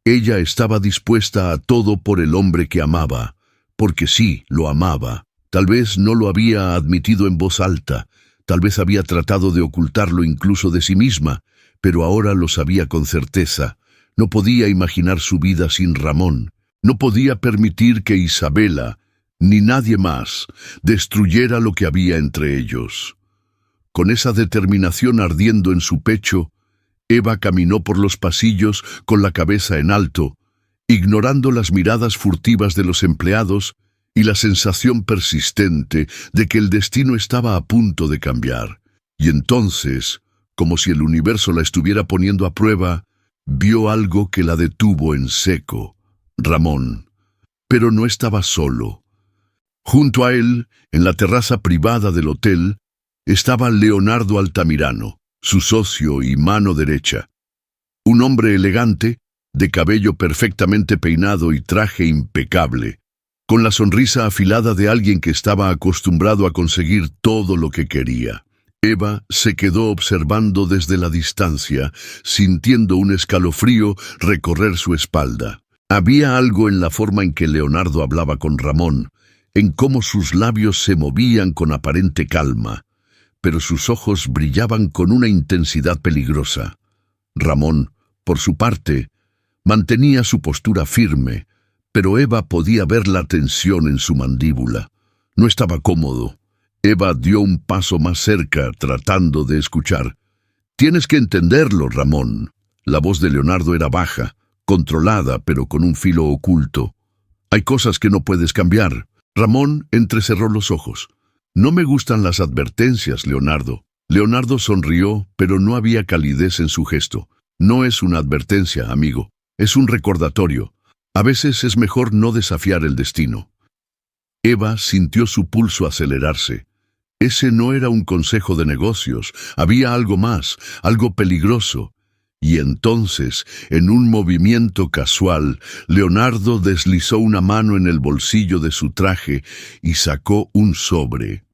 Ella estaba dispuesta a todo por el hombre que amaba, porque sí, lo amaba. Tal vez no lo había admitido en voz alta, tal vez había tratado de ocultarlo incluso de sí misma, pero ahora lo sabía con certeza. No podía imaginar su vida sin Ramón. No podía permitir que Isabela, ni nadie más, destruyera lo que había entre ellos. Con esa determinación ardiendo en su pecho, Eva caminó por los pasillos con la cabeza en alto, ignorando las miradas furtivas de los empleados y la sensación persistente de que el destino estaba a punto de cambiar. Y entonces, como si el universo la estuviera poniendo a prueba, vio algo que la detuvo en seco. Ramón. Pero no estaba solo. Junto a él, en la terraza privada del hotel, estaba Leonardo Altamirano, su socio y mano derecha. Un hombre elegante, de cabello perfectamente peinado y traje impecable, con la sonrisa afilada de alguien que estaba acostumbrado a conseguir todo lo que quería. Eva se quedó observando desde la distancia, sintiendo un escalofrío recorrer su espalda. Había algo en la forma en que Leonardo hablaba con Ramón, en cómo sus labios se movían con aparente calma, pero sus ojos brillaban con una intensidad peligrosa. Ramón, por su parte, mantenía su postura firme, pero Eva podía ver la tensión en su mandíbula. No estaba cómodo. Eva dio un paso más cerca, tratando de escuchar. «Tienes que entenderlo, Ramón». La voz de Leonardo era baja, controlada, pero con un filo oculto. «Hay cosas que no puedes cambiar». Ramón entrecerró los ojos. «No me gustan las advertencias, Leonardo». Leonardo sonrió, pero no había calidez en su gesto. «No es una advertencia, amigo. Es un recordatorio. A veces es mejor no desafiar el destino». Eva sintió su pulso acelerarse. Ese no era un consejo de negocios. Había algo más, algo peligroso. Y entonces, en un movimiento casual, Leonardo deslizó una mano en el bolsillo de su traje y sacó un sobre.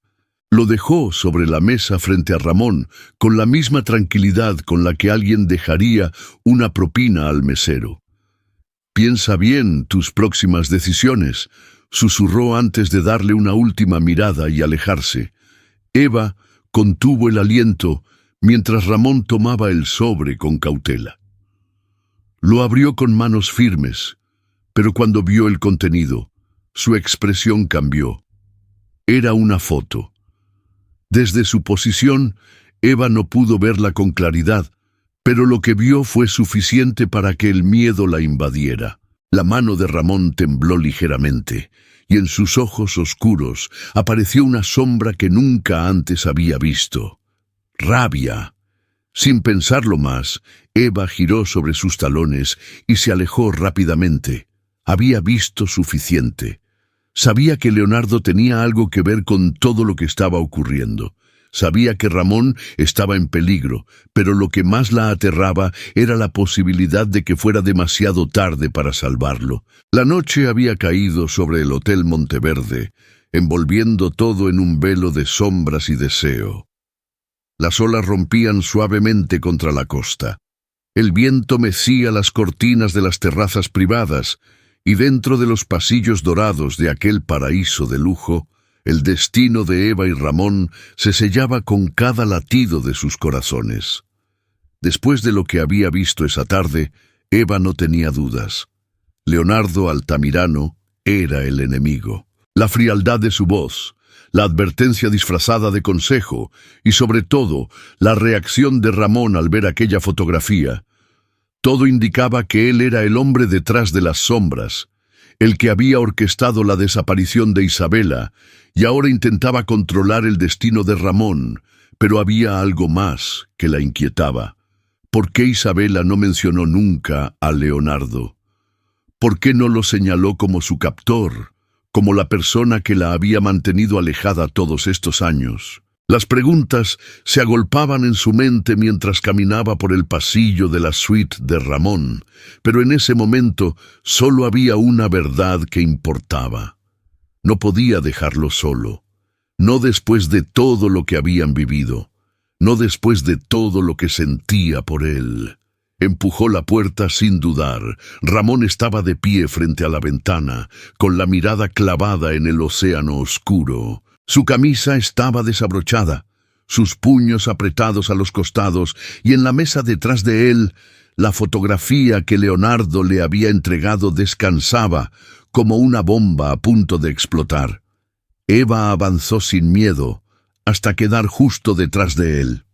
Lo dejó sobre la mesa frente a Ramón, con la misma tranquilidad con la que alguien dejaría una propina al mesero. «Piensa bien tus próximas decisiones», susurró antes de darle una última mirada y alejarse. Eva contuvo el aliento mientras Ramón tomaba el sobre con cautela. Lo abrió con manos firmes, pero cuando vio el contenido, su expresión cambió. Era una foto. Desde su posición, Eva no pudo verla con claridad, pero lo que vio fue suficiente para que el miedo la invadiera. La mano de Ramón tembló ligeramente, y en sus ojos oscuros apareció una sombra que nunca antes había visto. Rabia. Sin pensarlo más, Eva giró sobre sus talones y se alejó rápidamente. Había visto suficiente. Sabía que Leonardo tenía algo que ver con todo lo que estaba ocurriendo. Sabía que Ramón estaba en peligro, pero lo que más la aterraba era la posibilidad de que fuera demasiado tarde para salvarlo. La noche había caído sobre el Hotel Monteverde, envolviendo todo en un velo de sombras y deseo. Las olas rompían suavemente contra la costa. El viento mecía las cortinas de las terrazas privadas, y dentro de los pasillos dorados de aquel paraíso de lujo, el destino de Eva y Ramón se sellaba con cada latido de sus corazones. Después de lo que había visto esa tarde, Eva no tenía dudas. Leonardo Altamirano era el enemigo. la frialdad de su voz, la advertencia disfrazada de consejo y, sobre todo, la reacción de Ramón al ver aquella fotografía. Todo indicaba que él era el hombre detrás de las sombras, el que había orquestado la desaparición de Isabela y ahora intentaba controlar el destino de Ramón, pero había algo más que la inquietaba. ¿Por qué Isabela no mencionó nunca a Leonardo? ¿Por qué no lo señaló como su captor, como la persona que la había mantenido alejada todos estos años? Las preguntas se agolpaban en su mente mientras caminaba por el pasillo de la suite de Ramón, pero en ese momento solo había una verdad que importaba. No podía dejarlo solo, no después de todo lo que habían vivido, no después de todo lo que sentía por él. Empujó la puerta sin dudar. Ramón estaba de pie frente a la ventana, con la mirada clavada en el océano oscuro. Su camisa estaba desabrochada, sus puños apretados a los costados, y en la mesa detrás de él, la fotografía que Leonardo le había entregado descansaba, como una bomba a punto de explotar. Eva avanzó sin miedo, hasta quedar justo detrás de él.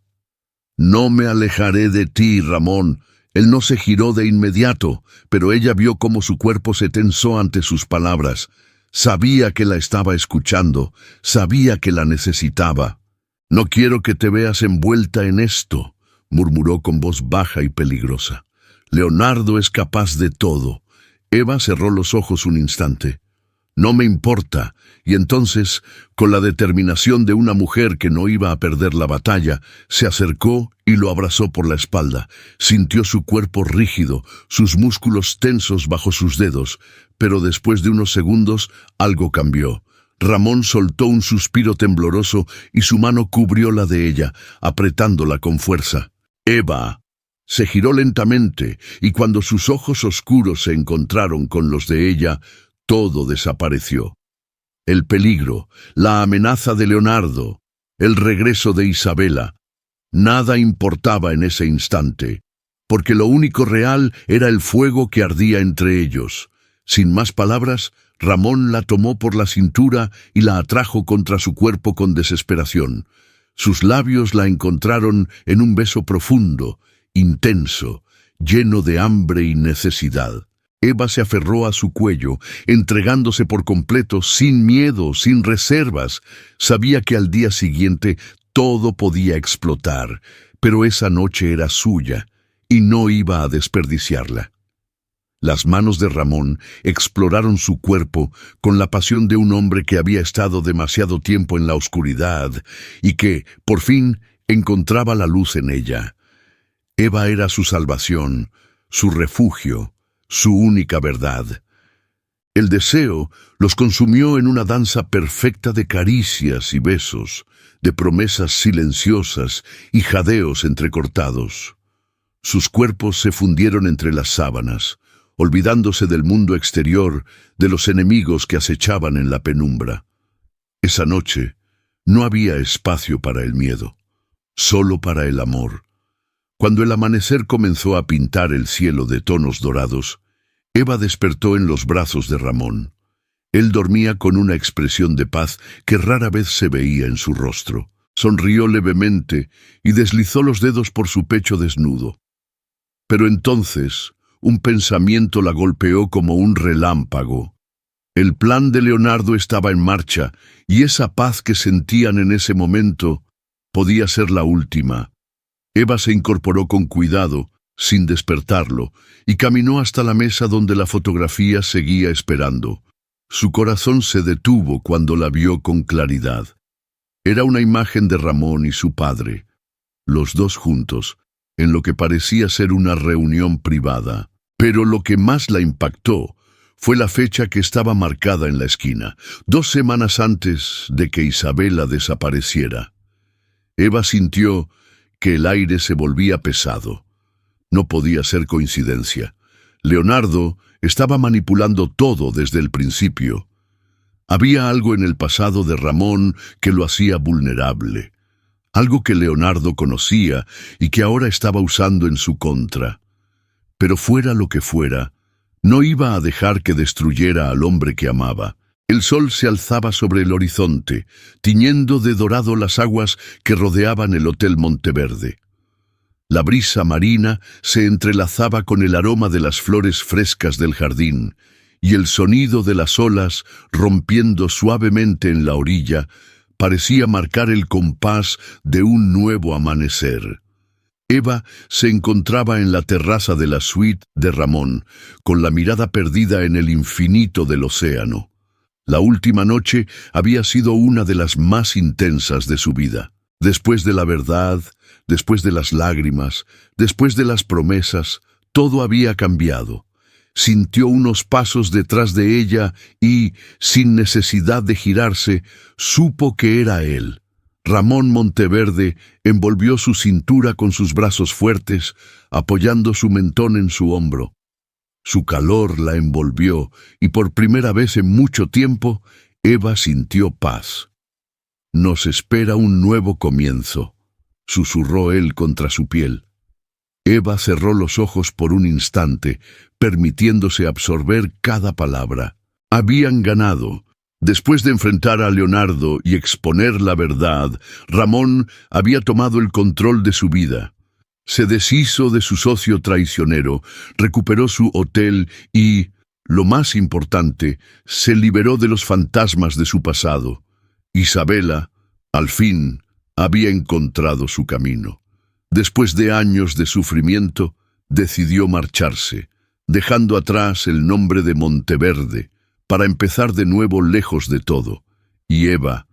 «No me alejaré de ti, Ramón». Él no se giró de inmediato, pero ella vio cómo su cuerpo se tensó ante sus palabras. Sabía que la estaba escuchando, sabía que la necesitaba. «No quiero que te veas envuelta en esto», murmuró con voz baja y peligrosa. «Leonardo es capaz de todo». Eva cerró los ojos un instante. «No me importa», y entonces, con la determinación de una mujer que no iba a perder la batalla, se acercó y lo abrazó por la espalda. Sintió su cuerpo rígido, sus músculos tensos bajo sus dedos, pero después de unos segundos algo cambió. Ramón soltó un suspiro tembloroso y su mano cubrió la de ella, apretándola con fuerza. «Eva». Se giró lentamente, y cuando sus ojos oscuros se encontraron con los de ella, todo desapareció. El peligro, la amenaza de Leonardo, el regreso de Isabela. Nada importaba en ese instante, porque lo único real era el fuego que ardía entre ellos. Sin más palabras, Ramón la tomó por la cintura y la atrajo contra su cuerpo con desesperación. Sus labios la encontraron en un beso profundo, intenso, lleno de hambre y necesidad. Eva se aferró a su cuello, entregándose por completo, sin miedo, sin reservas. Sabía que al día siguiente todo podía explotar, pero esa noche era suya y no iba a desperdiciarla. Las manos de Ramón exploraron su cuerpo con la pasión de un hombre que había estado demasiado tiempo en la oscuridad y que, por fin, encontraba la luz en ella. Eva era su salvación, su refugio, su única verdad. El deseo los consumió en una danza perfecta de caricias y besos, de promesas silenciosas y jadeos entrecortados. Sus cuerpos se fundieron entre las sábanas, olvidándose del mundo exterior, de los enemigos que acechaban en la penumbra. Esa noche no había espacio para el miedo, solo para el amor. Cuando el amanecer comenzó a pintar el cielo de tonos dorados, Eva despertó en los brazos de Ramón. Él dormía con una expresión de paz que rara vez se veía en su rostro. Sonrió levemente y deslizó los dedos por su pecho desnudo. Pero entonces, un pensamiento la golpeó como un relámpago. El plan de Leonardo estaba en marcha, y esa paz que sentían en ese momento podía ser la última. Eva se incorporó con cuidado, sin despertarlo, y caminó hasta la mesa donde la fotografía seguía esperando. Su corazón se detuvo cuando la vio con claridad. Era una imagen de Ramón y su padre, los dos juntos, en lo que parecía ser una reunión privada. Pero lo que más la impactó fue la fecha que estaba marcada en la esquina, 2 semanas antes de que Isabela desapareciera. Eva sintió que el aire se volvía pesado. No podía ser coincidencia. Leonardo estaba manipulando todo desde el principio. Había algo en el pasado de Ramón que lo hacía vulnerable, algo que Leonardo conocía y que ahora estaba usando en su contra. Pero fuera lo que fuera, no iba a dejar que destruyera al hombre que amaba. El sol se alzaba sobre el horizonte, tiñendo de dorado las aguas que rodeaban el Hotel Monteverde. La brisa marina se entrelazaba con el aroma de las flores frescas del jardín, y el sonido de las olas, rompiendo suavemente en la orilla, parecía marcar el compás de un nuevo amanecer. Eva se encontraba en la terraza de la suite de Ramón, con la mirada perdida en el infinito del océano. La última noche había sido una de las más intensas de su vida. Después de la verdad, después de las lágrimas, después de las promesas, todo había cambiado. Sintió unos pasos detrás de ella y, sin necesidad de girarse, supo que era él. Ramón Monteverde envolvió su cintura con sus brazos fuertes, apoyando su mentón en su hombro. Su calor la envolvió y por primera vez en mucho tiempo, Eva sintió paz. «Nos espera un nuevo comienzo», susurró él contra su piel. Eva cerró los ojos por un instante, permitiéndose absorber cada palabra. Habían ganado. Después de enfrentar a Leonardo y exponer la verdad, Ramón había tomado el control de su vida. Se deshizo de su socio traicionero, recuperó su hotel y, lo más importante, se liberó de los fantasmas de su pasado. Isabela, al fin, había encontrado su camino. Después de años de sufrimiento, decidió marcharse, dejando atrás el nombre de Monteverde, para empezar de nuevo lejos de todo. Y Eva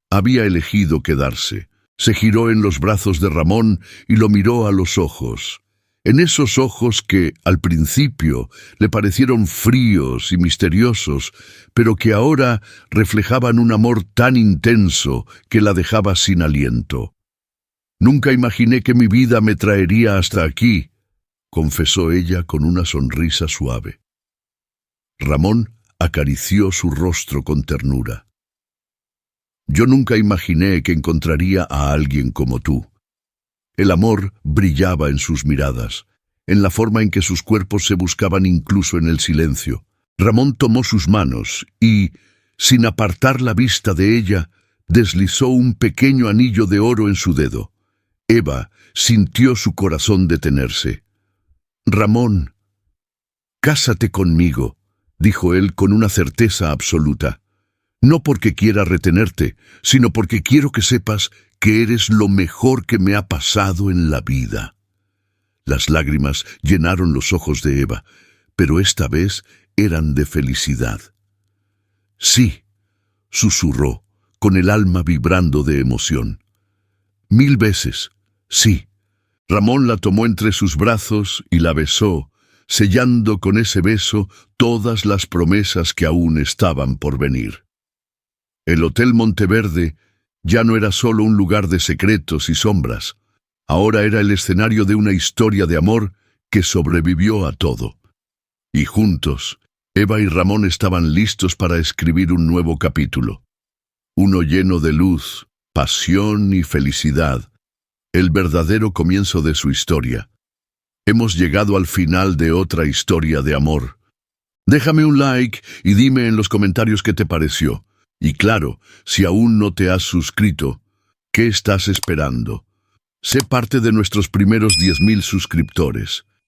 había elegido quedarse. Se giró en los brazos de Ramón y lo miró a los ojos. En esos ojos que, al principio, le parecieron fríos y misteriosos, pero que ahora reflejaban un amor tan intenso que la dejaba sin aliento. «Nunca imaginé que mi vida me traería hasta aquí», confesó ella con una sonrisa suave. Ramón acarició su rostro con ternura. «Yo nunca imaginé que encontraría a alguien como tú». El amor brillaba en sus miradas, en la forma en que sus cuerpos se buscaban incluso en el silencio. Ramón tomó sus manos y, sin apartar la vista de ella, deslizó un pequeño anillo de oro en su dedo. Eva sintió su corazón detenerse. «Ramón, cásate conmigo», dijo él con una certeza absoluta. «No porque quiera retenerte, sino porque quiero que sepas que eres lo mejor que me ha pasado en la vida». Las lágrimas llenaron los ojos de Eva, pero esta vez eran de felicidad. «Sí», susurró, con el alma vibrando de emoción. «1000 veces, sí». Ramón la tomó entre sus brazos y la besó, sellando con ese beso todas las promesas que aún estaban por venir. El Hotel Monteverde ya no era solo un lugar de secretos y sombras. Ahora era el escenario de una historia de amor que sobrevivió a todo. Y juntos, Eva y Ramón estaban listos para escribir un nuevo capítulo. Uno lleno de luz, pasión y felicidad. El verdadero comienzo de su historia. Hemos llegado al final de otra historia de amor. Déjame un like y dime en los comentarios qué te pareció. Y claro, si aún no te has suscrito, ¿qué estás esperando? Sé parte de nuestros primeros 10.000 suscriptores.